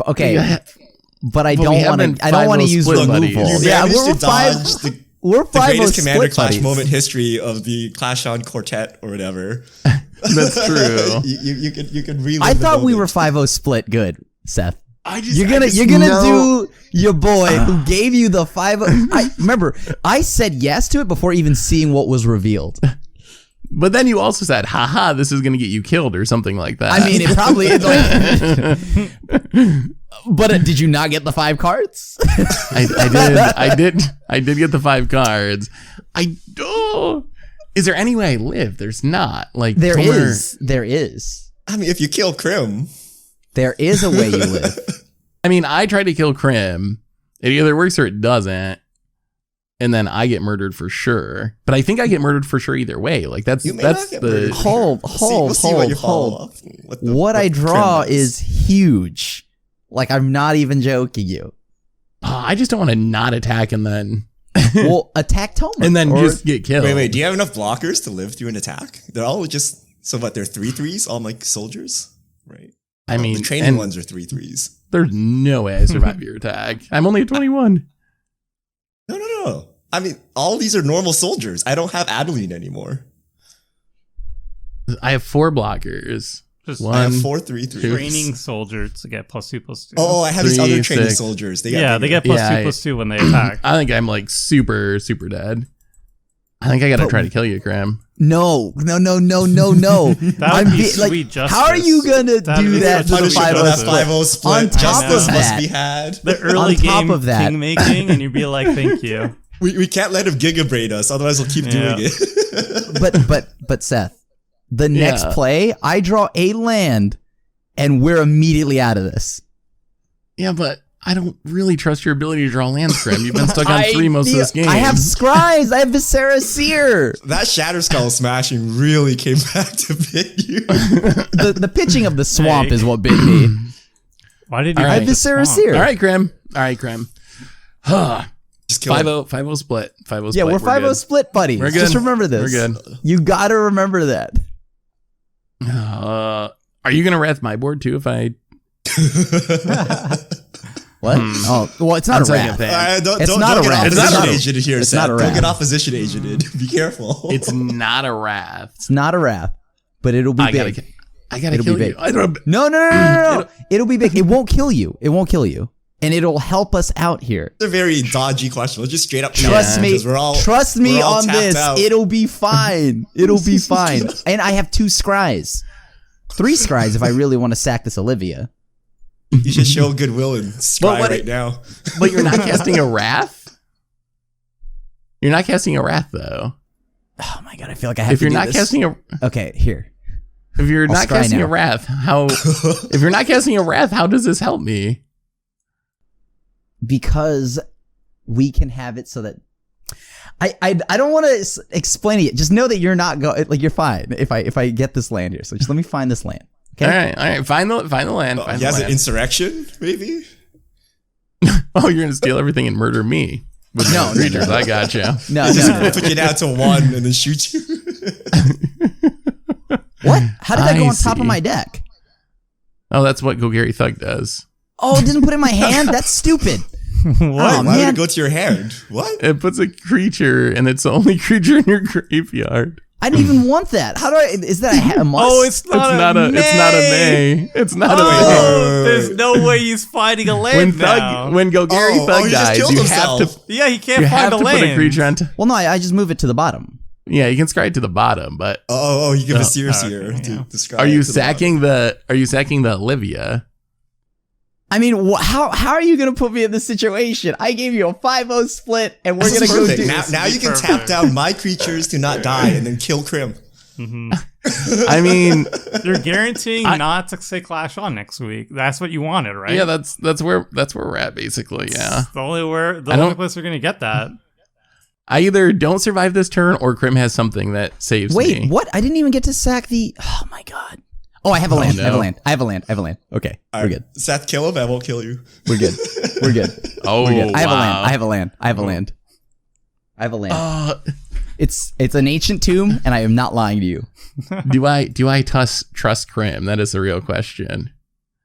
Okay, but I But we don't want haven't to. I don't want to 5-0 use split removal. buddies. You Yeah, managed we're to five. dodge the We're the 5 greatest Commander split Clash buddies. moment history of the Clash on Quartet or whatever. That's true. you can relive I the thought we were moment. 5-0 split. Good, Seth. I just, You're gonna do your boy who gave you the 5-0. I remember I said yes to it before even seeing what was revealed. But then you also said, haha, this is going to get you killed or something like that. I mean, it probably is like But did you not get the 5 cards? I did get the 5 cards. Is there any way I live? There's not. Like There is. I mean, if you kill Crim, There is a way you live. I mean, I tried to kill Crim. It either works or it doesn't. And then I get murdered for sure. But I think I get murdered for sure either way. Like that's the hold. What I draw is huge. Like I'm not even joking you. I just don't want to not attack and then Well, attack Tomer. and then just get killed. Wait, do you have enough blockers to live through an attack? They're all just so what? They're 3/3s, all like soldiers, right? I mean, the training ones are 3/3s. There's no way I survive your attack. I'm only at 21. No. I mean, all these are normal soldiers. I don't have Adeline anymore. I have 4 blockers. Just I have One, 4 3/3s. training soldiers to get +2/+2. Oh, I have these other 3, training 6. soldiers. They They get +2/+2 when they attack. I think I'm like super dead. I think I gotta try to kill you, Crim. No. That would be sweet justice. How are you gonna That'd do be that to such the a That 5-0 5-0 split. On top of Justice must that- be had. The early On top game of that- kingmaking, and you'd be like, thank you. We can't let him gigabraid us, otherwise we'll keep doing it. But Seth, the next Yeah. play, I draw a land, and we're immediately out of this. Yeah, but I don't really trust your ability to draw lands, Crim. You've been stuck on 3 most of this game. I have Scries. I have Viscera Seer. That Shatter Skull smashing really came back to bit you. The pitching of the swamp Hey. is what bit me. Why did you All I right. have make Viscera the swamp? Seer. All right, Crim. Huh. Just kill him. 5-0 split. 5-0 split. Yeah, we're 5-0 good. split, buddy. We're good. Just remember this. We're good. You gotta remember that. Are you gonna wrath my board too if I What? Oh, well, it's not a second wrath. thing. Don't It's get not a wrath. opposition It's not a- agent here, it's Seth. not a Don't wrath. get opposition agented. Be careful. It's not a wrath. It's not a wrath, but it'll be I big. gotta It'll kill be you. big. I don't. No. It'll be big. It won't kill you. It won't kill you. And it'll help us out here. It's a very dodgy question. Let's just straight up Trust me. because Trust me we're all on tapped this. out. It'll be fine. It'll be fine. And I have 2 scries. 3 scries if I really want to sack this Olivia. You should show goodwill and scry what- right now. But you're not casting a wrath. You're not casting a wrath though. Oh my god, I feel like I have If to you're do not this. casting a, Okay, here. if you're I'll not scry casting now. a wrath, how? If you're not casting a wrath, how does this help me? Because we can have it so that I don't want to explain it. Just know that you're not like you're fine if I get this land here. So just let me find this land. Okay. All right. Find the land. Find He the has an land. insurrection, maybe? Oh, you're gonna steal everything and murder me with No, no creatures. I got you. No, Just no. put you down to 1 and then shoot you. What? How did that go I on top see. of my deck? Oh, that's what Go Gary Thug does. Oh, it doesn't put it in my hand? That's stupid. What? Oh, Why would man. it go to your hand? What? It puts a creature, and it's the only creature in your graveyard. I didn't even want that. How do I? Is that a must? Oh, it's not a May. It's not a May. It's not a May. Oh, there's no way he's finding a land now. When Go Gary Oh, Thug he just dies, killed you himself. have to Yeah, he can't you find have a to land. put a creature on. Well, no, I just move it to the bottom. Yeah, you can scry it to the bottom, but Oh, you give a Sears okay, here yeah. to describe. are you sacking the Olivia? I mean, how are you going to put me in this situation? I gave you a 5-0 split, and we're going to go do Now you can Perfect. tap down my creatures to not die and then kill Crim. I mean, You're guaranteeing I- not to say Clash on next week. That's what you wanted, right? yeah, that's where we're at basically. Yeah, The only I don't- place we're gonna get that. I either don't survive this turn or Crim has something that saves Wait, me. what? I didn't even get to sack the. Oh my god. Oh, I have a land. no. I have a land. I have a land. I have a land. Okay, All we're right, good. Seth, kill him. I won't kill you. We're good. We're good. Oh, We're good. I have a land. wow. I have a land. I have a land. I have a land. Uh, It's an ancient tomb, and I am not lying to you. do I trust Crim? That is the real question.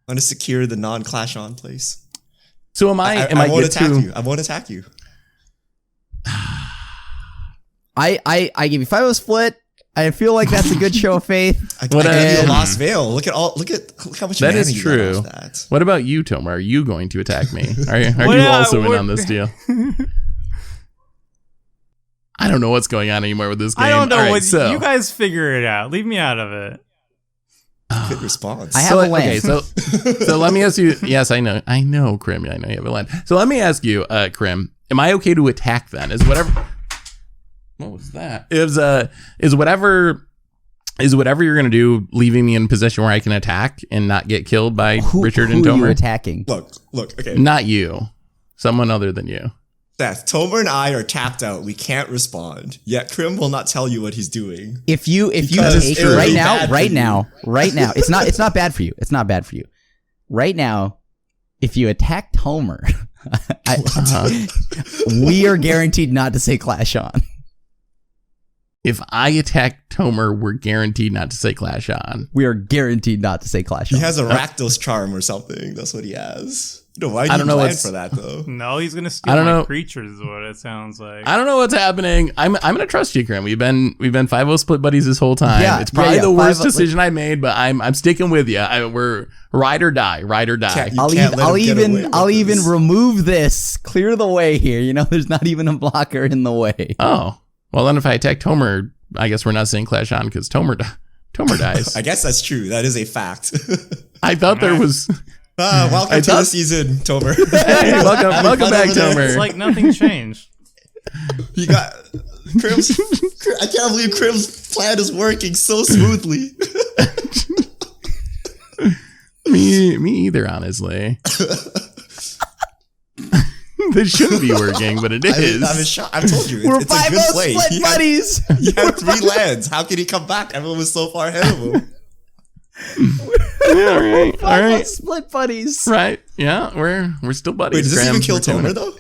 I'm gonna secure the non-clash on place. So am I won't get attack to? you. I won't attack you. I give you 5-0 split. I feel like that's a good show of faith. I What gave you a a- Lost Veil. Look how much That mana is you got true. off that. What about you, Tomer? Are you going to attack me? Are you Well, also in we're- on this deal? I don't know what's going on anymore with this game. I don't know All right, what so you guys figure it out. Leave me out of it. Good response. I have a land. Okay, so let me ask you. Yes, I know, Crim. I know you have a land. So let me ask you, Crim. Am I okay to attack then? Is whatever? What was that? Is whatever you're gonna do leaving me in a position where I can attack and not get killed by Richard and who are you Tomer? attacking? Look. Okay. Not you. Someone other than you. Seth, Tomer and I are tapped out. We can't respond. Yet Crim will not tell you what he's doing. If you Because take it would right be now, bad for right you. now, right now, it's not bad for you. It's not bad for you. Right now, if you attack Tomer, we are guaranteed not to say Clash on. If I attack Tomer, we're guaranteed not to say Clash on. We are guaranteed not to say Clash He on. has a Rakdos charm or something. That's what he has. No, why do I you don't know plan what's- for that though? No, he's gonna steal I don't my know. creatures. Is what it sounds like. I don't know what's happening. I'm gonna trust you, Crim. We've been 5-0 split buddies this whole time. Yeah, It's probably yeah, the worst 5-0 decision I made, but I'm sticking with you. We're ride or die. Can't- you I'll can't let him get away with I'll even this. remove this. Clear the way here. You know, there's not even a blocker in the way. Oh, well then if I attack Tomer, I guess we're not saying Clash on because Tomer dies. I guess that's true. That is a fact. I thought there was. Welcome I to the thought- season, Tomer. Hey, welcome fun back, over there. Tomer. It's like nothing changed. You got Crim's. I can't believe Crim's plan is working so smoothly. Me either, honestly. This shouldn't be working, but it is. I'm shocked. I've told you, We're it's a good play. split He had, buddies. he had 3 lands. How could he come back? Everyone was so far ahead of him. Yeah, all right, all right, Split buddies. right. Yeah, we're still buddies. Wait, does this Crim. even kill We're doing Tomer it. though?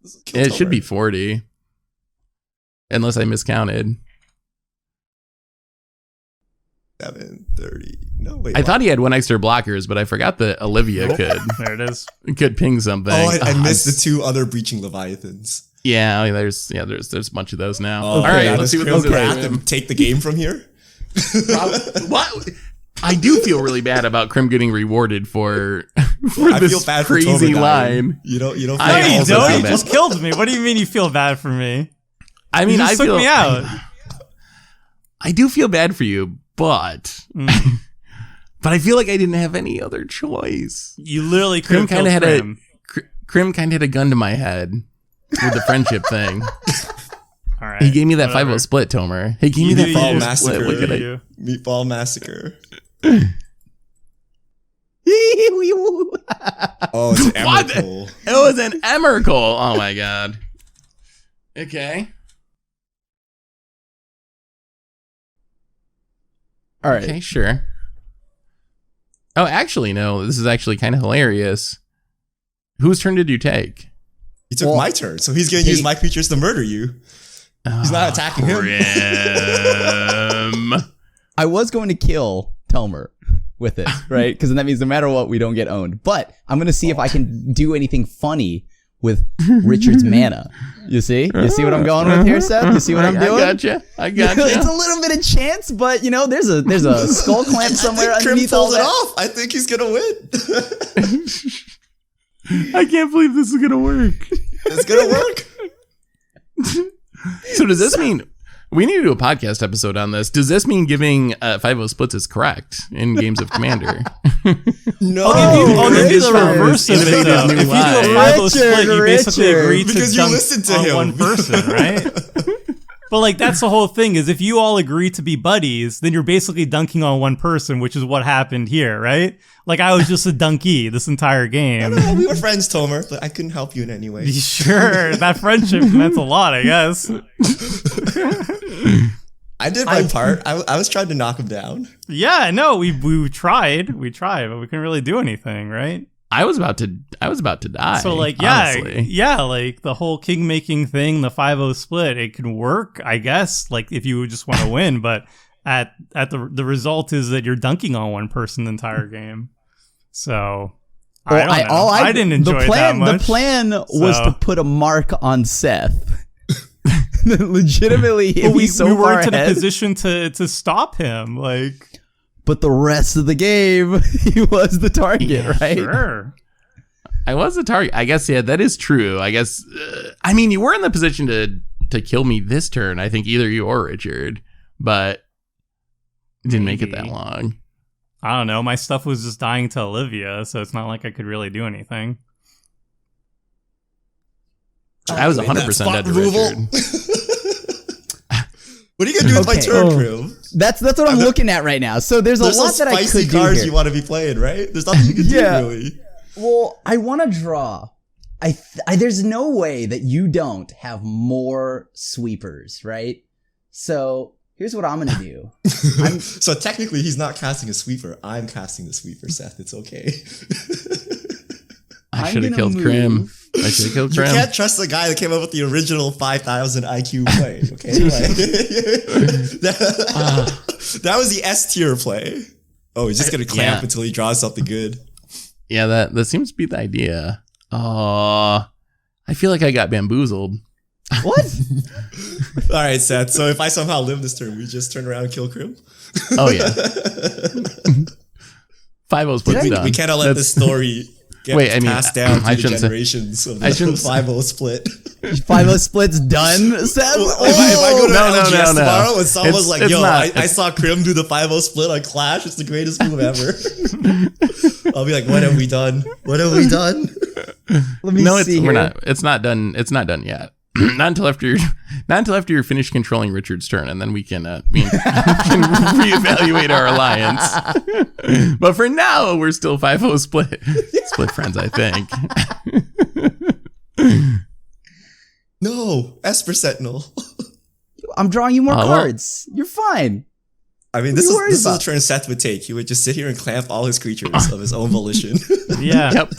Does it kill It should Tomer? be 40, unless I miscounted. 7:30. No, wait. I what? thought he had 1 extra blockers, but I forgot that Olivia There it is. could ping something. Oh, I Ah, missed the 2 other breaching leviathans. Yeah, there's a bunch of those now. Oh, All right, yeah, let's see does what Crim those have are. to take the game from here. What? I do feel really bad about Crim getting rewarded for I this feel bad for crazy Tomer dying. line. You don't. No, I you also don't. feel You bad. just killed me. What do you mean you feel bad for me? I mean, You just I took feel me out. I do feel bad for you, but Mm. but I feel like I didn't have any other choice. You literally could Crim have kind killed of had Crim. Crim kind of had a gun to my head with the friendship thing. All right. He gave me that whatever. 5-0 split, Tomer. He gave me You that do 5-0 you. Massacre. split. Look at it. You. Meatball massacre. Oh, it's an What? Emrakul. It was an Emrakul. Oh my god. Okay. All right. Okay, sure. Oh, actually, no. This is actually kind of hilarious. Whose turn did you take? He took Well, my turn, so he's going to use my creatures to murder you. He's not attacking him. Crim. I was going to kill Tomer with it, right? Because then that means no matter what, we don't get owned. But I'm going to see if I can do anything funny with Richard's mana. You see? You see what I'm going with here, Seth? You see what I'm doing? I gotcha. It's a little bit of chance, but you know, there's a skull clamp somewhere I think Crim underneath all pulled it that. off. I think he's going to win. I can't believe this is gonna work. It's going to work. So does this mean we need to do a podcast episode on this? Does this mean giving 5-0 splits is correct in games of Commander? No. I'll give you the Richard. reverse of it Innovative though. new If you do a line. 5-0 split, you basically Richard. agree to Because you dunk listened to on him. one person, right? But like that's the whole thing is if you all agree to be buddies, then you're basically dunking on one person, which is what happened here, right? Like I was just a donkey this entire game. No, we were friends, Tomer, but I couldn't help you in any way. Sure, that friendship meant a lot, I guess. I did my part. I was trying to knock him down. Yeah, no, we tried, but we couldn't really do anything, right? I was about to die. So like honestly. yeah, like the whole kingmaking thing, the 5-0 split, it can work, I guess, like if you just want to win, but at the result is that you're dunking on one person the entire game. So I don't know. I didn't enjoy it that much. The plan was so. to put a mark on Seth. Legitimately, But we he's so far weren't in a ahead. position to stop him. Like, But the rest of the game, he was the target, Yeah, right? sure. I was the target. I guess, yeah, that is true. I guess, I mean, you were in the position to kill me this turn. I think either you or Richard, but it didn't make it that Maybe. long. I don't know. My stuff was just dying to Olivia, so it's not like I could really do anything. I was 100% dead to Richard. What are you gonna do with my turn, Crim? That's what I'm looking at right now. So there's a lot that I could do cards here. you want to be playing, right? There's nothing you can do, really. Well, I want to draw. There's no way that you don't have more sweepers, right? So here's what I'm gonna do. So technically, he's not casting a sweeper. I'm casting the sweeper, Seth. It's okay. I should have killed Crim. I should have killed Crim. You can't trust the guy that came up with the original 5,000 IQ play, okay? That was the S tier play. Oh, he's just gonna clamp until he draws something good. Yeah, that seems to be the idea. Oh, I feel like I got bamboozled. What? All right, Seth. So if I somehow live this turn, we just turn around and kill Crim? Oh, yeah. 5-0 split's done. We cannot let this story get passed down through the generations of the 5-0 split. 5-0 split's done, Seth? If I go to LGS tomorrow and someone's like, yo, not. I saw Crim do the 5-0 split on Clash. It's the greatest move ever. I'll be like, what have we done? What have we done? Let me see we're not. It's not done. It's not done yet. Not until after you're finished controlling Richard's turn, and then we can reevaluate our alliance. But for now, we're still 5-0 split friends, I think. No, Esper Sentinel. I'm drawing you more cards. You're fine. I mean, this is a turn Seth would take. He would just sit here and clamp all his creatures of his own volition. Yeah. Yep.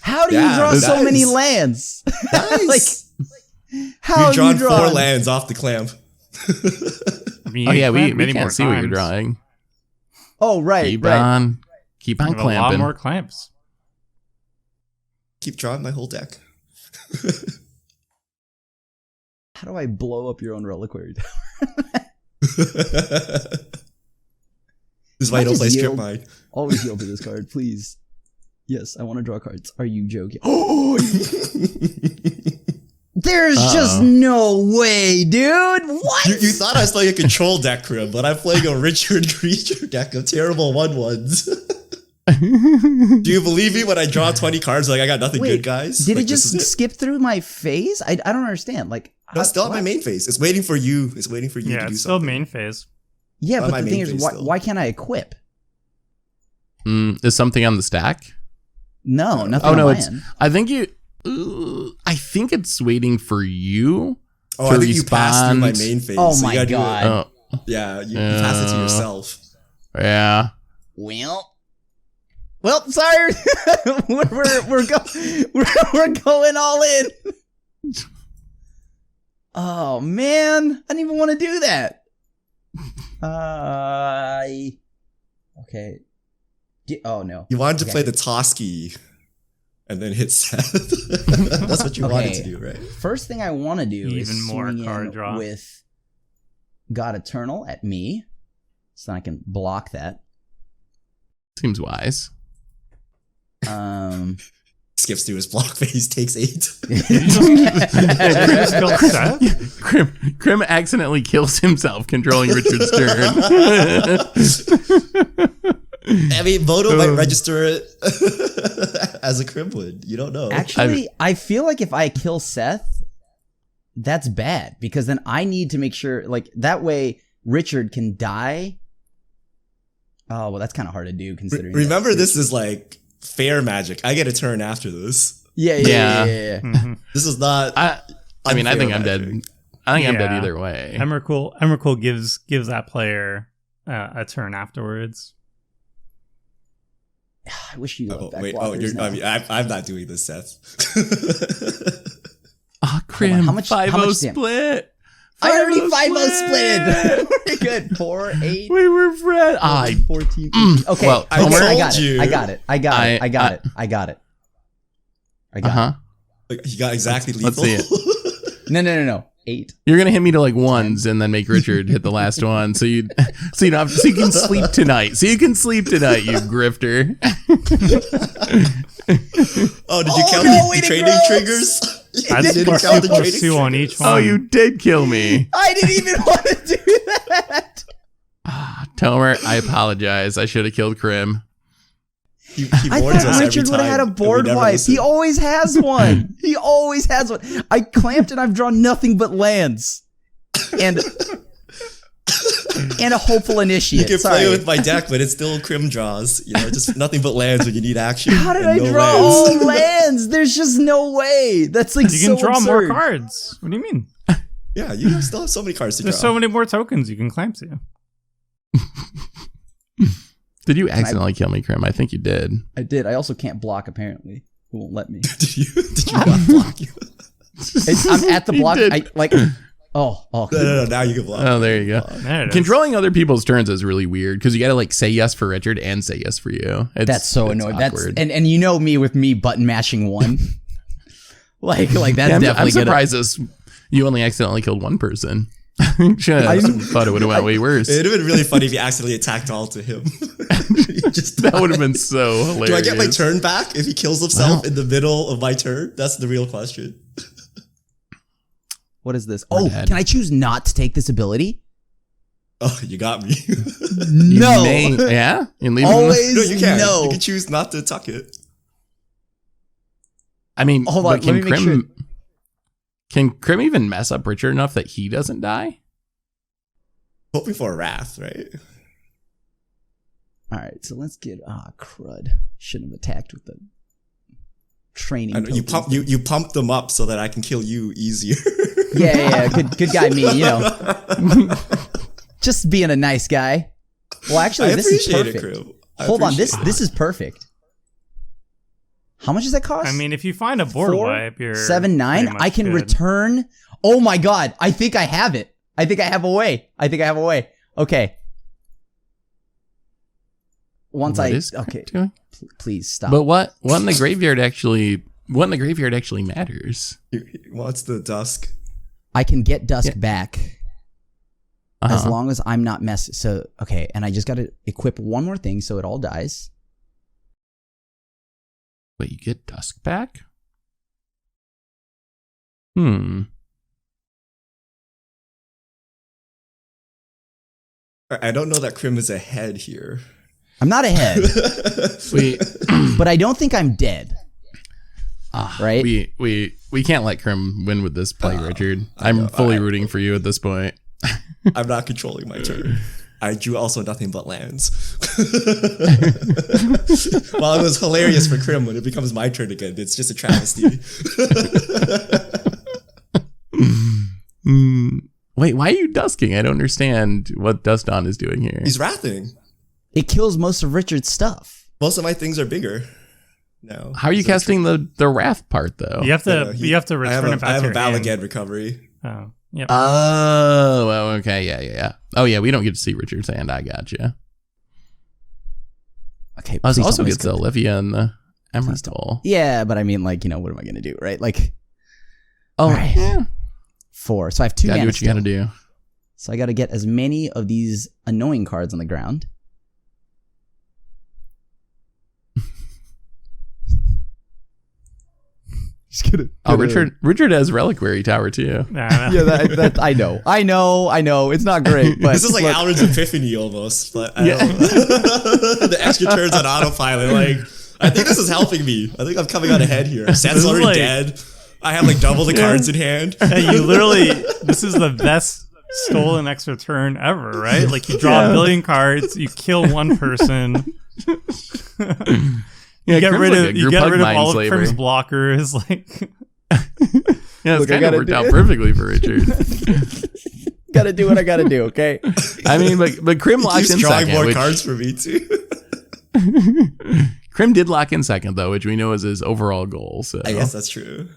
How do you draw so many lands? Nice. How We've drawn 4 lands off the clamp. I mean, we can't see what you're drawing. Oh, right. Keep on clamping. A lot more clamps. Keep drawing my whole deck. How do I blow up your own reliquary? This is why you don't play Strip Mine. Always yield to this card, please. Yes, I want to draw cards. Are you joking? Oh! There's just no way, dude. What? You thought I was playing a control deck, Crim, but I'm playing a Richard creature deck of terrible 1/1s. Do you believe me when I draw 20 cards like I got nothing good, guys? Did it just skip through my phase? I don't understand. Like, that's still my main phase. It's waiting for you. It's waiting for you to do something. Yeah, it's still main phase. Yeah, but the thing is, why can't I equip? Is something on the stack? No, nothing. Oh no, I think it's waiting for you. Oh, I think you passed through my main phase. Oh my god! Yeah, you pass it to yourself. Yeah. Well, sorry, we're going all in. Oh man, I didn't even want to do that. Okay. Oh no. You wanted to play the Toski and then hit Seth. That's what you wanted to do, right? First thing I want to do is more swing card in draw with God Eternal at me, so I can block that. Seems wise. Skips through his block phase, takes 8. Crim accidentally kills himself controlling Richard's turn. I mean, Moto might register it as a Crim would. You don't know. Actually, I feel like if I kill Seth, that's bad, because then I need to make sure, like, that way Richard can die. Oh, well, that's kind of hard to do considering. Remember, this is like fair magic. I get a turn after this. Yeah. Mm-hmm. This is not. I think I'm dead. I think I'm dead either way. Emrakul gives that player a turn afterwards. I wish you loved back. Wait, I'm not doing this, Seth. Crim, how much 5-0 split. I already 5-0 split. We're good. 4, 8. We were friends. 14. Okay. Well, I got it. I got it. You got exactly lethal. Let's see it. No. 8. You're gonna hit me to like 1s and then make Richard hit the last one, so you can sleep tonight. So you can sleep tonight, you grifter. Oh, did you count the training triggers? I did +2 on each one. Oh, you did kill me. I didn't even want to do that. Tomer, I apologize. I should have killed Crim. He I warns us thought every Richard would have had time, a and we board never wipe. listen. He always has one. He always has one. I clamped and I've drawn nothing but lands. And a hopeful initiate. You can Sorry. play with my deck, but it's still Crim draws. Just nothing but lands when you need action. How did and I no draw lands. all lands? There's just no way. That's like You so can draw absurd. more cards. What do you mean? Yeah, you still have so many cards to There's draw. so many more tokens you can clamp to. Did you accidentally kill me, Crim? I think you did. I did. I also can't block, apparently. It won't let me. Did you not block you? I'm at the He block. did. Oh. No, now you can block. Oh, there you go. There it is. Controlling other people's turns is really weird because you got to like say yes for Richard and say yes for you. That's so it's annoying. awkward. That's and you know me with me button mashing one. like that's Yeah, I'm definitely gonna. surprised you only accidentally killed one person. Should have thought it would have went way worse. It would have been really funny if you accidentally attacked all to him. That would have been so hilarious. Do I get my turn back if he kills himself in the middle of my turn? That's the real question. What is this? We're Oh, dead. can I choose not to take this ability? Oh, you got me. You No. may- yeah? And leave Always No, you can. no. You can choose not to tuck it. I mean, Hold on, but can let me make Crim, sure. can Crim even mess up Richard enough that he doesn't die? Hoping for a wrath, right? All right, so let's get crud. Shouldn't have attacked with the training. I know, tokens. you pump them up so that I can kill you easier. Yeah, good guy, me. You know, just being a nice guy. Well, actually, I this is appreciate it, perfect. Crew. I Hold on, appreciate this is perfect. How much does that cost? I mean, if you find a board 4, wipe, you're 7, 9. pretty much I can good. return. Oh my god! I think I have it. I think I have a way. Okay. Once What is Crim okay, doing? please stop. But what in the graveyard actually matters? He wants the dusk. I can get dusk back as Uh-huh. long as I'm not messing. So okay, and I just got to equip one more thing so it all dies. Wait, you get Dusk back? I don't know that Crim is ahead here. I'm not ahead, We but I don't think I'm dead. Right? we can't let Crim win with this play, Richard. I'm know, fully rooting for you at this point. I'm not controlling my turn. I drew also nothing but lands. While it was hilarious for Crim, when it becomes my turn again, it's just a travesty. Wait, why are you dusking? I don't understand what Dust Dawn is doing here. He's wrathing. It kills most of Richard's stuff. Most of my things are bigger. No. How are you casting the wrath part though? You have to No, you have to I have return it back I have to a your hand. Valagad recovery. Oh, yep. Oh, well, okay, yeah. Oh yeah, we don't get to see Richard's hand. I gotcha. Okay. Us please also don't gets the Olivia and the Emerald. Bowl. Yeah, but I mean, like, you know, what am I going to do, right? Like, Oh, right. yeah. 4. So I have 2 Gotta mana do what you gotta still. do. So I got to get as many of these annoying cards on the ground. Just gonna. Oh, Richard has Reliquary Tower too. Nah, Yeah, that I know. It's not great, but This is like look, Alan's Epiphany almost, but I Yeah. don't know. The extra turns on autopilot. Like, I think this is helping me. I think I'm coming out ahead here. Seth's is already like- dead. I have like double the cards in hand. Hey, you literally, this is the best stolen extra turn ever, right? Like you draw a billion cards, you kill one person, Yeah, you get Crim's rid like a of you group get hug rid of all of mindslaver. Crim's blockers. Like, Yeah, it's Look, I kind of gotta worked do out it. perfectly for Richard. got to do what I got to do, okay? I mean, but Crim He locked keeps in drawing second. more Which, cards for me too. Crim did lock in second though, which we know is his overall goal. So I guess that's true.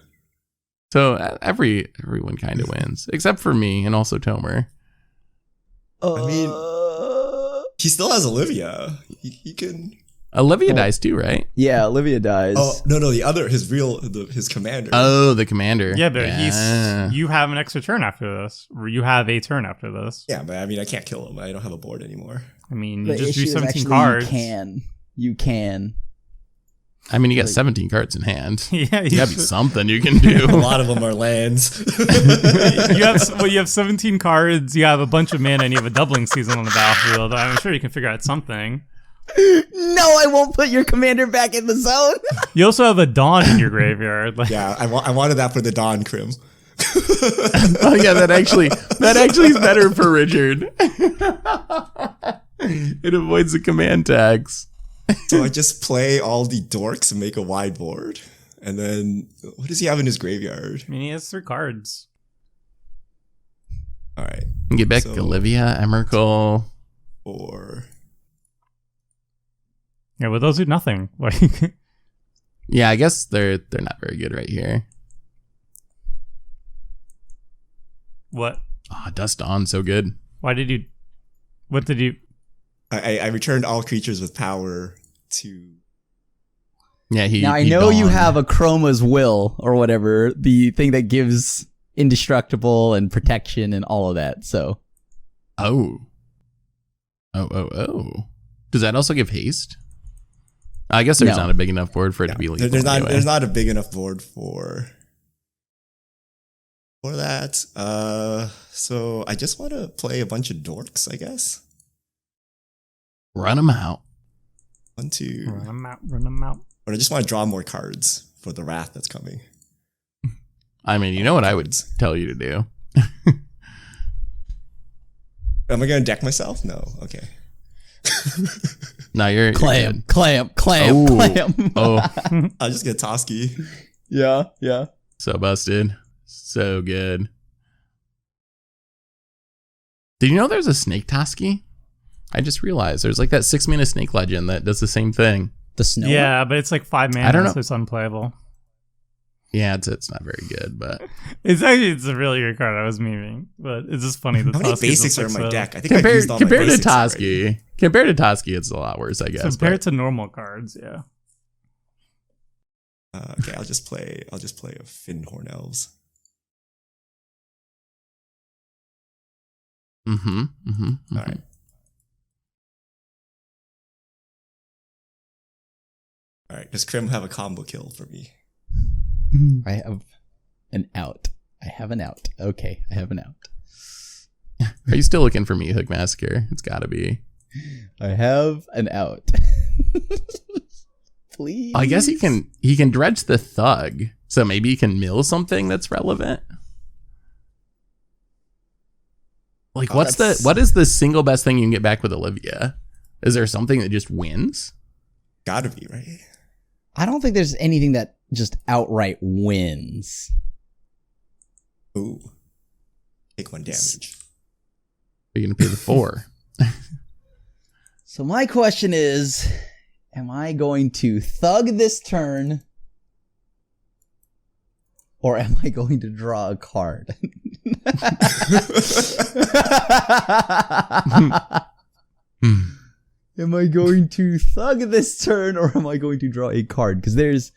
everyone kind of wins except for me and also Tomer. I mean, he still has Olivia. He can. Olivia dies too, right? Yeah, Olivia dies. Oh no, the other his commander. Oh, the commander. yeah, but you have an extra turn after this. Or you have a turn after this. Yeah, but I mean, I can't kill him. I don't have a board anymore. I mean, The you just issue drew is 17 actually cards. You can. I mean, you got 17 cards in hand. Yeah, You gotta be something you can do. A lot of them are lands. you have 17 cards. You have a bunch of mana, and you have a doubling season on the battlefield. I'm sure you can figure out something. No, I won't put your commander back in the zone. You also have a Dawn in your graveyard. Like, Yeah, I wanted that for the Dawn Crim. Oh yeah, that actually is better for Richard. It avoids the command tags. So I just play all the dorks and make a wide board. And then, what does he have in his graveyard? I mean, he has 3 cards. All right. Get back So- Olivia, Emrakul. Or Yeah, well, those do nothing. Like, Yeah, I guess they're not very good right here. what? Oh, Dust Dawn, so good. Why did you? What did you? I returned all creatures with power to. Yeah, Now I know you have a Chroma's Will or whatever, the thing that gives indestructible and protection and all of that. So Oh. Does that also give haste? I guess there's No. not a big enough board for it to be lethal. There's not a big enough board for that. So I just want to play a bunch of dorks, I guess. Run them out. 1, 2. Run them out. Run them out. Or I just want to draw more cards for the wrath that's coming. I mean, you know what I would tell you to do. Am I going to deck myself? No. Okay. No, you're clamp. Oh. Oh, I'll just get Toski. Yeah. so busted. So good. Did you know there's a Snake Toski? I just realized there's like that 6-mana Snake Legend that does the same thing. The snow. Yeah, but it's like 5 mana, I don't know. so it's unplayable. Yeah, it's not very good, but It's a really good card. I was memeing, but it's just funny that How many Toski's basics are in just my like deck? I think I've used all my compared to basics already. Toski, it's a lot worse, I guess. compared to normal cards. Yeah. Okay, I'll just play a Finnhorn Elves. Mm-hmm. All right. All right, does Crim have a combo kill for me? I have an out. Okay, I have an out. Are you still looking for Meat Hook Massacre? It's gotta be. I have an out. Please. I guess he can dredge the Thug, so maybe he can mill something that's relevant. Like, what is the single best thing you can get back with Olivia? Is there something that just wins? Gotta be, right? I don't think there's anything that just outright wins. Ooh. Take 1 damage. Are you gonna pay the 4? So my question is, am I going to thug this turn? Or am I going to draw a card? Am I going to thug this turn or am I going to draw a card? Because there's...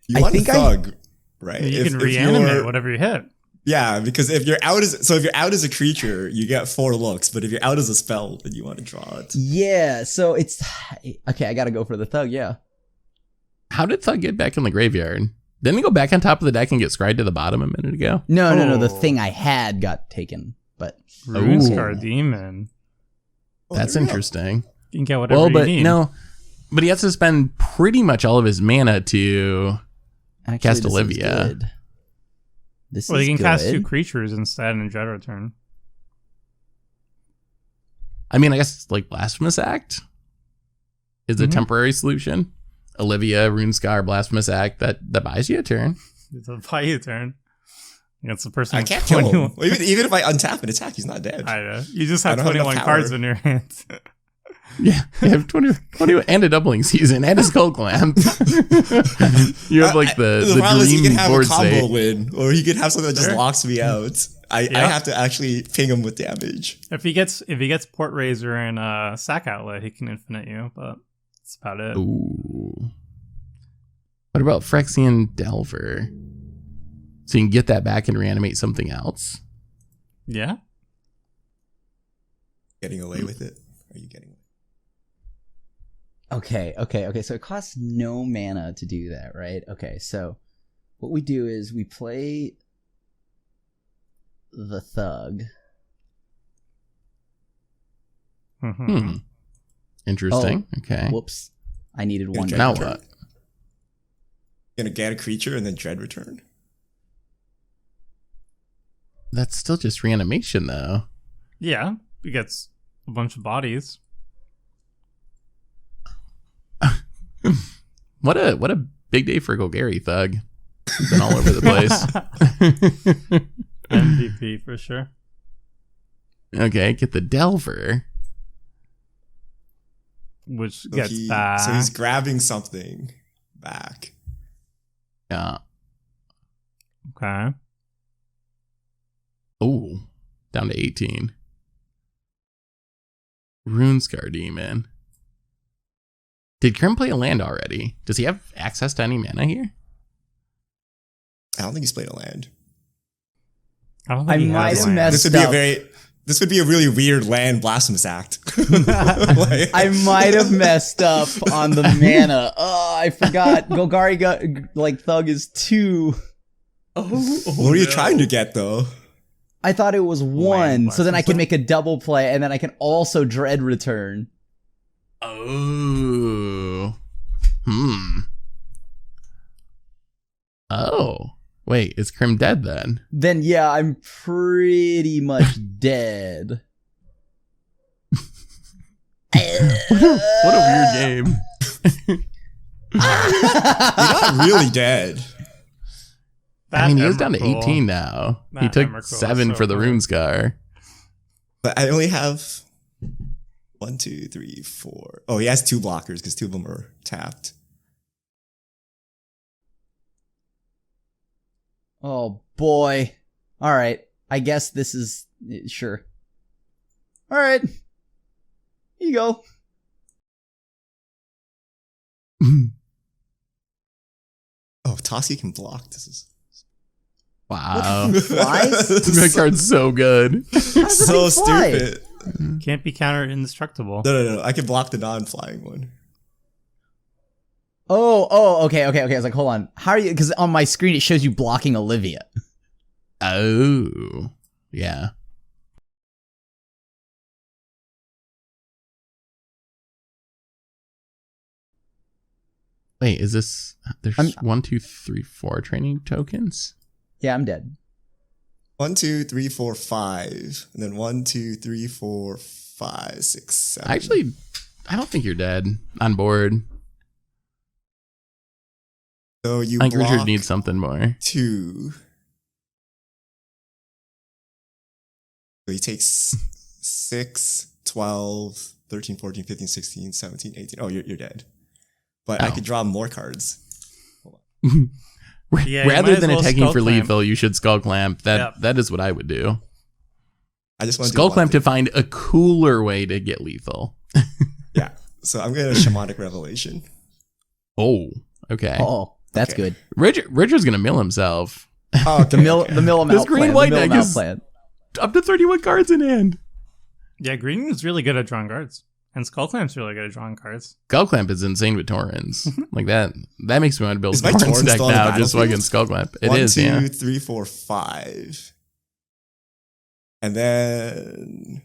You I want think to thug, right? You can If reanimate you're- whatever you hit. Yeah, because if you're out as a creature, you get 4 looks, but if you're out as a spell, then you want to draw it. Yeah, so it's... Okay, I gotta go for the thug, yeah. How did Thug get back in the graveyard? Didn't he go back on top of the deck and get scryed to the bottom a minute ago? No, the Oh. thing I had got taken, but... Runescar Demon. Oh, That's there we go. interesting. You can get whatever Well, you but need. no, but he has to spend pretty much all of his mana to Actually, cast this is Olivia. good. This Well, is you can good. cast 2 creatures instead in a Dread Return. I mean, I guess like Blasphemous Act is a Mhm. temporary solution. Olivia, Runescar, Blasphemous Act, that buys you a turn. It's a buy you turn. It's the person I with can't kill 21 him. Well, even if I untap and attack, he's not dead. I know. You just I have don't have enough 21 cards power. in your hands. Yeah, you have 20 and a doubling season and a Skull Clamp. You have like the problem is he dream can have board a combo state. win, or he could have something that just Sure. locks me out. I Yeah. have to actually ping him with damage. if he gets Port Razor and Sack Outlet, he can infinite you, but that's about it. Ooh. What about Phyrexian Delver? So you can get that back and reanimate something else. Yeah. Getting away with it? Are you getting away? Okay. So it costs no mana to do that, right? Okay, so what we do is we play the Thug. Interesting. Okay. Whoops. I needed one. Now Return. what? Gonna get a creature and then dread return. That's still just reanimation, though. Yeah, he gets a bunch of bodies. What a big day for Golgari, Thug. He's been all over the place. MVP for sure. Okay, get the Delver. Which So gets back. So he's grabbing something back. Yeah. Okay. Oh, down to 18. Runescar Demon. Did Crim play a land already? Does he have access to any mana here? I don't think he's played a land. I don't I think he might has have land. messed This would be a really weird land blasphemous act. I might have messed up on the mana. Oh, I forgot. Golgari got Thug is 2. What were you trying to get though? I thought it was 1, Land so then I can Blasphemous make a double play, and then I can also dread return. Oh. Oh. Wait, is Crim dead then? Then yeah, I'm pretty much dead. What a weird game. You're not really dead. I mean, he is down to Emrakul. 18 now. He That took Emrakul is 7 so for the hard. Runescar. But I only have 1, 2, 3, 4. Oh, he has 2 blockers because 2 of them are tapped. Oh boy. All right. I guess this is sure. All right. Here you go. Oh, Toski can block. This is Wow. Flies? This card's so good. so he fly? stupid. Can't be counter indestructible. No. I can block the non-flying one. Okay. I was like, hold on. How are you? Because on my screen it shows you blocking Olivia. Oh. Yeah. Wait, is this... There's I'm- 1, 2, 3, 4 training tokens? Yeah, I'm dead. 1, 2, 3, 4, 5. And then 1, 2, 3, 4, 5, 6, 7. Actually, I don't think you're dead on board. So you I think Richard block needs something more. 2. So he takes 6, 12, 13, 14, 15, 16, 17, 18. Oh, you're dead. But I Oh. could draw more cards. Yeah, you might Rather as than well attacking Skull for Clamp. lethal, you should Skull Clamp. Yep. That is what I would do. I just want to Skull do Clamp one to find a cooler way to get lethal. thing. Yeah. So I'm going to Shamanic Revelation. Oh, okay. Oh, that's Okay. good. Richard's gonna mill himself. Oh, The mill him This out green plan. white the mill deck him out is- plan. Up to 31 cards in hand. Yeah, green is really good at drawing cards. And Skull Clamp's really good at drawing cards. Skull Clamp is insane with Torens. Like that makes me want to build Is a my Torens Torrens deck still on the now just so I can battlefield? Skull Clamp. It 1, is, 2, yeah. 3, 4, 5. And then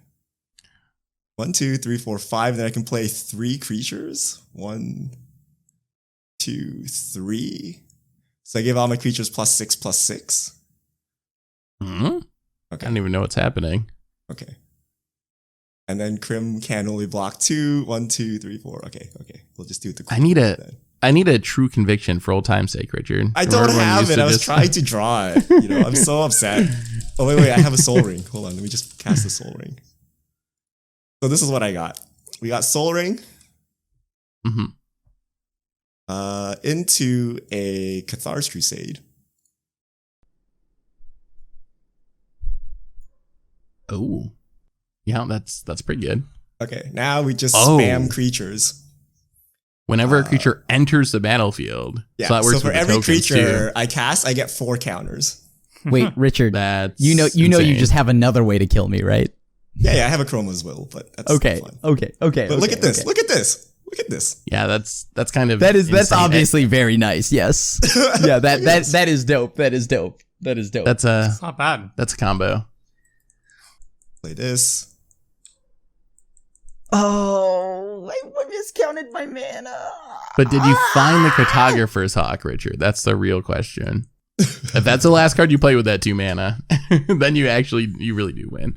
1, 2, 3, 4, 5. Then I can play 3 creatures. 1, 2, 3. So I give all my creatures +6/+6. Hmm? I Okay. don't even know what's happening. Okay. And then Crim can only block 2. 1, 2, 3, 4. Okay. We'll just do it. I need a true conviction for old time's sake, Richard. I don't Remember when we have used it. to I was just- trying to draw it. You know, I'm so upset. Oh wait, I have a Soul Ring. Hold on, let me just cast the Soul Ring. So this is what I got. We got Soul Ring Mhm. into a Cathar's Crusade. Oh. Yeah, that's pretty good. Okay, now we just Oh. spam creatures. Whenever a creature enters the battlefield. Yeah. So that works for with the every tokens, creature too. I cast, I get 4 counters. Wait, Richard. That's You know you insane. just have another way to kill me, right? Yeah, I have a Chroma's Will, but that's Okay. fun. Okay. But look at this. Look at this. Look at this. Yeah, that's kind of That's insane. obviously very nice. Yes. Yeah, that is dope. That is dope. That's It's not bad. That's a combo. Play this. Oh, I miscounted my mana. But did you find the Cartographer's Hawk, Richard? That's the real question. If that's the last card you play with that 2 mana, then you really do win.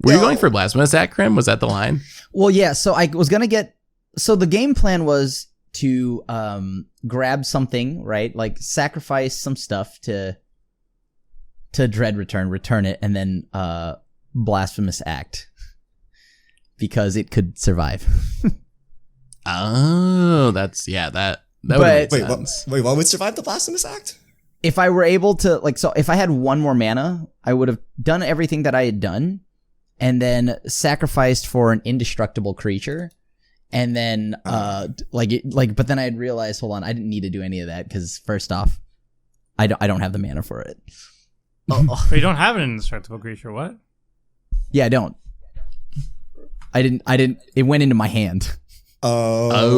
Were you going for Blasphemous Act, Crim? Was that the line? Well, yeah. So I was gonna get. So the game plan was to grab something, right? Like sacrifice some stuff to Dread return it, and then Blasphemous Act because it could survive. Oh, that's that would But- make sense. What would survive the Blasphemous Act? If I were able to, if I had 1 more mana, I would have done everything that I had done, and then sacrificed for an indestructible creature, and then but then I'd realized, hold on, I didn't need to do any of that because first off, I don't have the mana for it. But you don't have an indestructible creature, what? Yeah, I don't. I didn't. It went into my hand. Oh.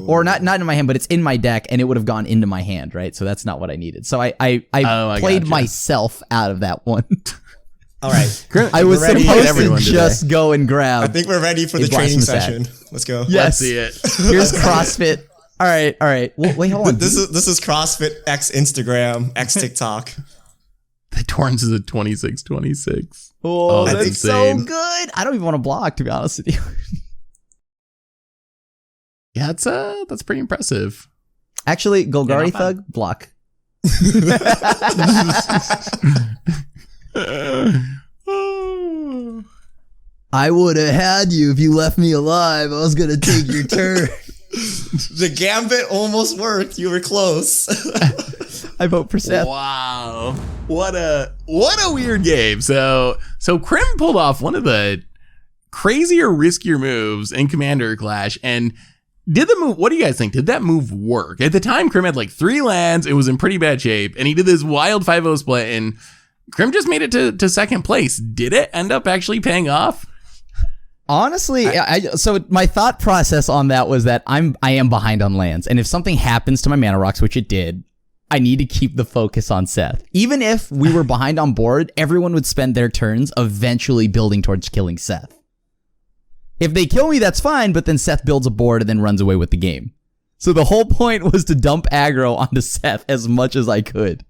Or not in my hand, but it's in my deck, and it would have gone into my hand, right? So that's not what I needed. So I played gotcha. myself out of that one. All right. I was ready. supposed Everyone to today. just go and grab. I think we're ready for A the training Blasphemous session. Let's go. Let's Yes. see it. Here's CrossFit. All right. Well, wait, hold on. This is CrossFit X Instagram X TikTok. The Torens is a 26-26. Oh, that's that's so insane. good. I don't even want to block, to be honest with you. Yeah, that's pretty impressive. Actually, Golgari not bad. Thug, block. I would have had you if you left me alive. I was going to take your turn. The gambit almost worked. You were close. I vote for Seth. Wow. What a weird game. So Crim pulled off one of the crazier, riskier moves in Commander Clash and did the move. What do you guys think? Did that move work? At the time, Crim had like 3 lands. It was in pretty bad shape. And he did this wild 5-0 split and Crim just made it to second place. Did it end up actually paying off? Honestly, so my thought process on that was that I am behind on lands, and if something happens to my mana rocks, which it did, I need to keep the focus on Seth. Even if we were behind on board, everyone would spend their turns eventually building towards killing Seth. If they kill me, that's fine, but then Seth builds a board and then runs away with the game. So the whole point was to dump aggro onto Seth as much as I could.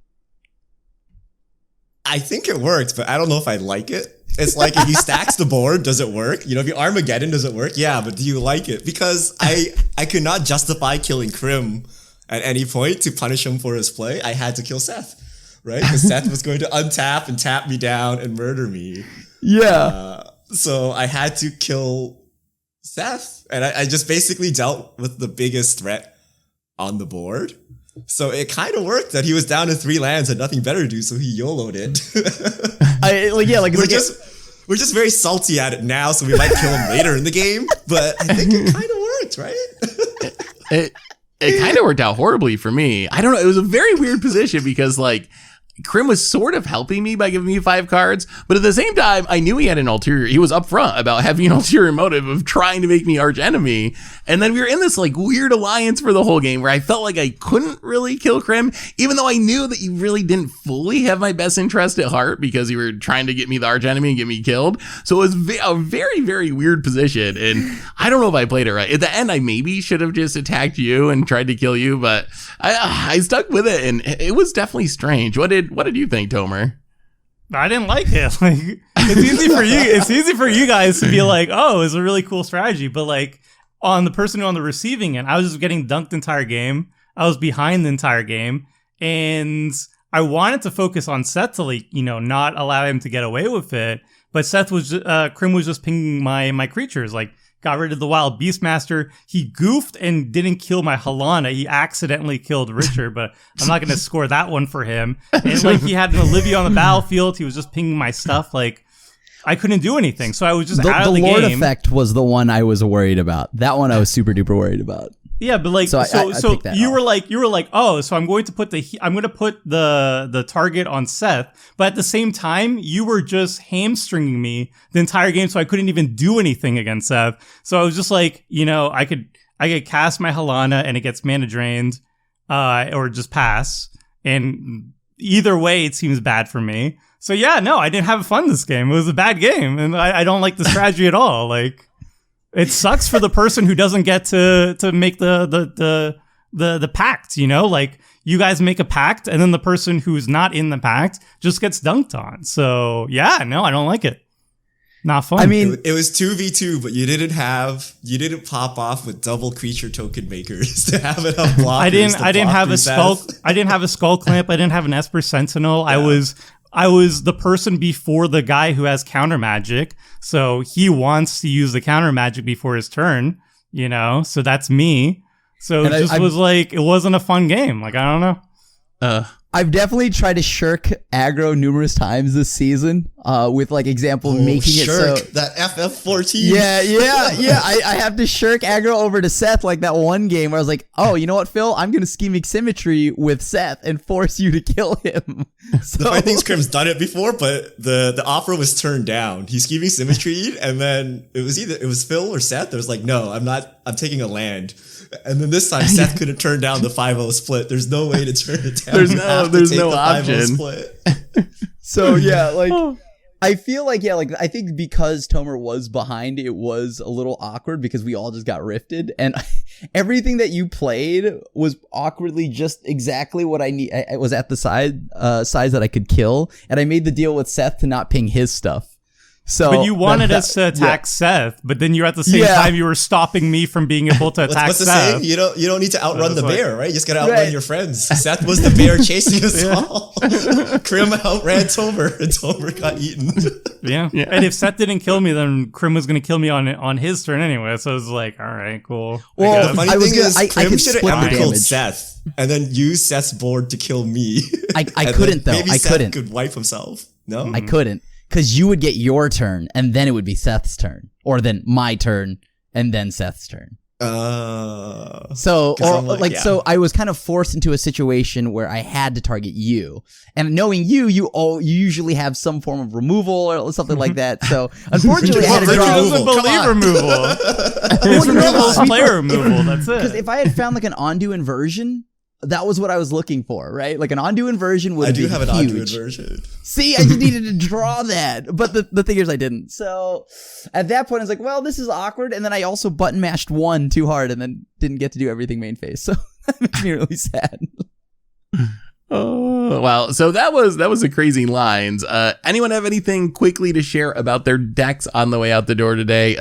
I think it worked, but I don't know if I like it. It's like if he stacks the board, does it work? You know, if you Armageddon, does it work? Yeah, but do you like it? Because I could not justify killing Crim at any point to punish him for his play. I had to kill Seth, right? Because Seth was going to untap and tap me down and murder me. Yeah. So I had to kill Seth. And I just basically dealt with the biggest threat on the board. So it kind of worked that he was down to 3 lands, had nothing better to do, so he YOLO'd it. We're just very salty at it now, so we might kill him later in the game. But I think it kind of worked, right? It kind of worked out horribly for me. I don't know. It was a very weird position because like Crim was sort of helping me by giving me 5 cards, but at the same time, I knew he had an ulterior. He was upfront about having an ulterior motive of trying to make me arch enemy. And then we were in this like weird alliance for the whole game where I felt like I couldn't really kill Crim, even though I knew that you really didn't fully have my best interest at heart because you were trying to get me the arch enemy and get me killed. So it was a very, very weird position. And I don't know if I played it right. At the end, I maybe should have just attacked you and tried to kill you, but I stuck with it and it was definitely strange. What did you think, Tomer? I didn't like it. Like, it's easy for you. It's easy for you guys to be like, "Oh, it's a really cool strategy," but like on the person on the receiving end, I was just getting dunked the entire game. I was behind the entire game, and I wanted to focus on Seth to like, not allow him to get away with it. But Seth was Crim was just pinging my creatures, like got rid of the wild Beastmaster. He goofed and didn't kill my Halana. He accidentally killed Richard, but I'm not going to score that one for him. And like he had an Olivia on the battlefield. He was just pinging my stuff. Like I couldn't do anything. So I was just out of the Lord game. effect was the one I was worried about. That one I was super duper worried about. Yeah, but like, So I so picked that you off. were like, oh, so I'm going to put the target on Seth, but at the same time, you were just hamstringing me the entire game, so I couldn't even do anything against Seth. So I was just like, I could cast my Halana and it gets mana drained, or just pass, and either way, it seems bad for me. So yeah, no, I didn't have fun this game. It was a bad game, and I don't like the strategy at all. Like. It sucks for the person who doesn't get to make the pact, Like you guys make a pact and then the person who's not in the pact just gets dunked on. So yeah, no, I don't like it. Not fun. I mean, It was 2v2, but you didn't pop off with double creature token makers to have it on blockers. I didn't have a skull. I didn't have a skull clamp. I didn't have an Esper Sentinel. Yeah. I was the person before the guy who has counter magic. So he wants to use the counter magic before his turn, So that's me. So it just was like, it wasn't a fun game. Like, I don't know. I've definitely tried to shirk aggro numerous times this season, with like example making it so that FF14. Yeah. I have to shirk aggro over to Seth like that one game where I was like, oh, you know what, Phil? I'm gonna scheming symmetry with Seth and force you to kill him. The funny thing is, Crim's done it before, but the offer was turned down. He's scheming symmetry, and then it was Phil or Seth that was like, no, I'm taking a land. And then this time, Seth couldn't turn down the 5-0 split. There's no way to turn it down. There's no option. Split. So yeah, like I feel like I think because Tomer was behind, it was a little awkward because we all just got rifted, and everything that you played was awkwardly just exactly what I need. I was at the size that I could kill, and I made the deal with Seth to not ping his stuff. So, but you wanted us to attack Seth, but then you're at the same time you were stopping me from being able to attack what's the Seth. saying? You don't need to outrun the bear, right? You just gotta outrun your friends. Seth was the bear chasing us all. Crim outran Tomer, and Tomer got eaten. Yeah. And if Seth didn't kill me, then Crim was gonna kill me on his turn anyway. So it was like, all right, cool. Well, the funny thing is, Crim could should have split the killed damage. Seth and then use Seth's board to kill me. I couldn't though. Maybe I Seth couldn't. could wipe himself. No, I couldn't. Because you would get your turn, and then it would be Seth's turn. Or then my turn, and then Seth's turn. So I was kind of forced into a situation where I had to target you. And knowing you usually have some form of removal or something like that. So unfortunately, I had to draw. He doesn't believe removal. His removal is player removal. That's it. Because if I had found like an Ondu inversion, that was what I was looking for, right? Like an Ondu inversion would have been huge. I do have an Ondu inversion. See, I just needed to draw that. But the thing is, I didn't. So at that point, I was like, well, this is awkward. And then I also button mashed one too hard and then didn't get to do everything main phase. So that makes me really sad. Oh, wow. So that was a crazy lines. Anyone have anything quickly to share about their decks on the way out the door today?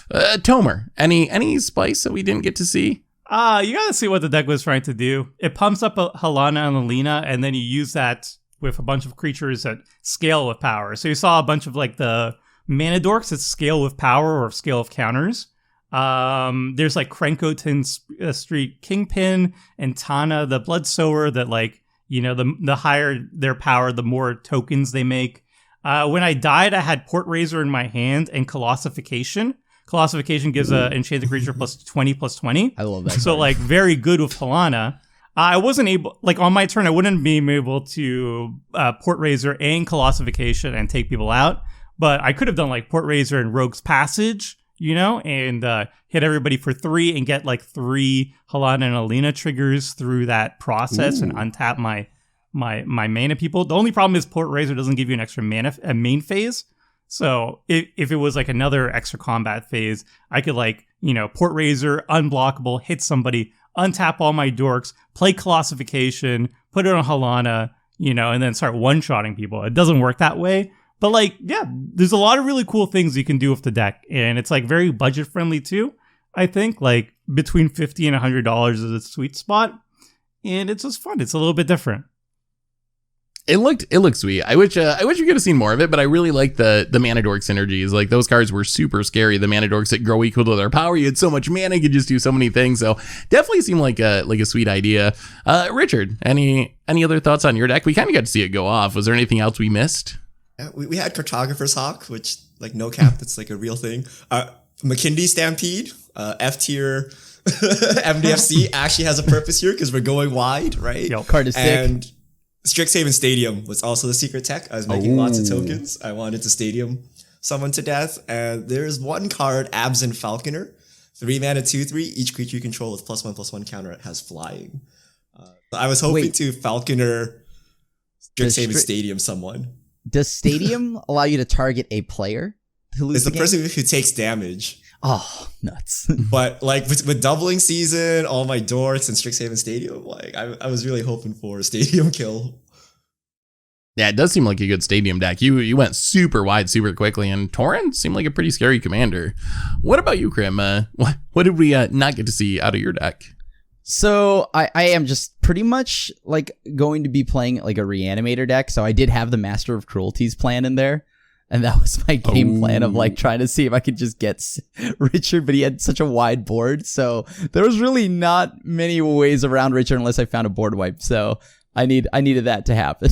Tomer, any spice that we didn't get to see? You gotta see what the deck was trying to do. It pumps up a Halana and Alena, and then you use that with a bunch of creatures that scale with power. So you saw a bunch of like the mana dorks that scale with power or scale of counters. There's like Krenkotin Street Kingpin and Tana the Blood Sower that like, the higher their power, the more tokens they make. When I died, I had Port Razor in my hand and Colossification. Colossification gives a enchanted creature +20/+20. I love that. So like very good with Halana. I wasn't able, like on my turn, I wouldn't be able to Port Razor and Colossification and take people out. But I could have done like Port Razor and Rogue's Passage, and hit everybody for 3 and get like 3 Halana and Alena triggers through that process and untap my mana people. The only problem is Port Razor doesn't give you an extra main phase. So if it was like another extra combat phase, I could Port Razor, unblockable, hit somebody, untap all my dorks, play Colossification, put it on Halana, and then start one-shotting people. It doesn't work that way. But there's a lot of really cool things you can do with the deck. And it's very budget friendly too. I think between $50 and $100 is a sweet spot. And it's just fun. It's a little bit different. It looked sweet. I wish we could have seen more of it, but I really like the mana dork synergies. Like those cards were super scary. The mana dorks that grow equal to their power. You had so much mana, you could just do so many things. So definitely seemed like a sweet idea. Richard, any other thoughts on your deck? We kind of got to see it go off. Was there anything else we missed? Yeah, we had Cartographer's Hawk, which no cap, that's a real thing. McKinley Stampede, F tier. MDFC actually has a purpose here because we're going wide, right? Yep. Card is sick. And Strixhaven Stadium was also the secret tech. I was making lots of tokens. I wanted to Stadium someone to death. And there's one card, Absent Falconer. 3 mana, 2/3. Each creature you control with +1/+1 counter it has flying. So I was hoping to Falconer Strixhaven Stadium someone. Does Stadium allow you to target a player who loses It's the person who takes damage. Oh, nuts. But like with doubling season, all my dorks and Strixhaven Stadium, like I was really hoping for a Stadium kill. Yeah, it does seem like a good Stadium deck. You went super wide super quickly, and Torens seemed like a pretty scary commander. What about you, Crim? What did we not get to see out of your deck? So I am just pretty much like going to be playing like a Reanimator deck. So I did have the Master of Cruelties plan in there. And that was my game plan of like trying to see if I could just get Richard, but he had such a wide board. So there was really not many ways around Richard unless I found a board wipe. So I needed that to happen.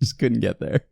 Just couldn't get there.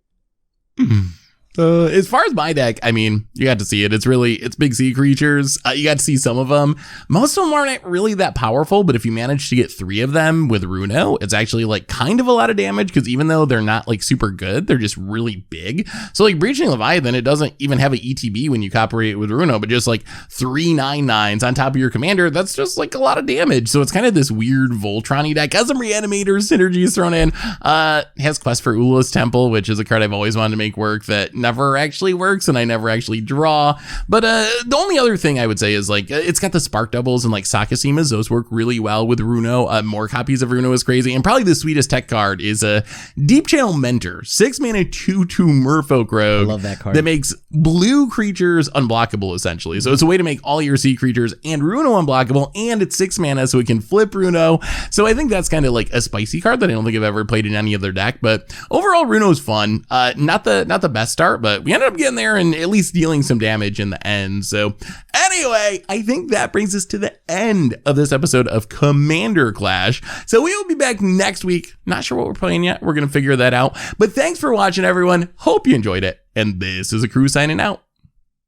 As far as my deck, I mean, you got to see it. It's big sea creatures. You got to see some of them. Most of them aren't really that powerful, but if you manage to get 3 of them with Runo, it's actually like kind of a lot of damage because even though they're not like super good, they're just really big. So like Breaching Leviathan, it doesn't even have an ETB when you cooperate with Runo, but just like 3 9/9s on top of your commander, that's just like a lot of damage. So it's kind of this weird Voltron-y deck. Has some Reanimator synergies thrown in. Has Quest for Ula's Temple, which is a card I've always wanted to make work that never actually works and I never actually draw. But the only other thing I would say is like it's got the Spark Doubles and like Sakasimas. Those work really well with Runo. More copies of Runo is crazy. And probably the sweetest tech card is a Deep Channel Mentor. 6 mana 2/2 Merfolk Rogue. I love that card. That makes blue creatures unblockable essentially. So it's a way to make all your sea creatures and Runo unblockable, and it's 6 mana so it can flip Runo. So I think that's kind of like a spicy card that I don't think I've ever played in any other deck. But overall Runo's fun. Not the best start, but we ended up getting there and at least dealing some damage in the end. So anyway, I think that brings us to the end of this episode of Commander Clash. So we will be back next week. Not sure what we're playing yet. We're going to figure that out. But thanks for watching, everyone. Hope you enjoyed it. And this is a crew signing out.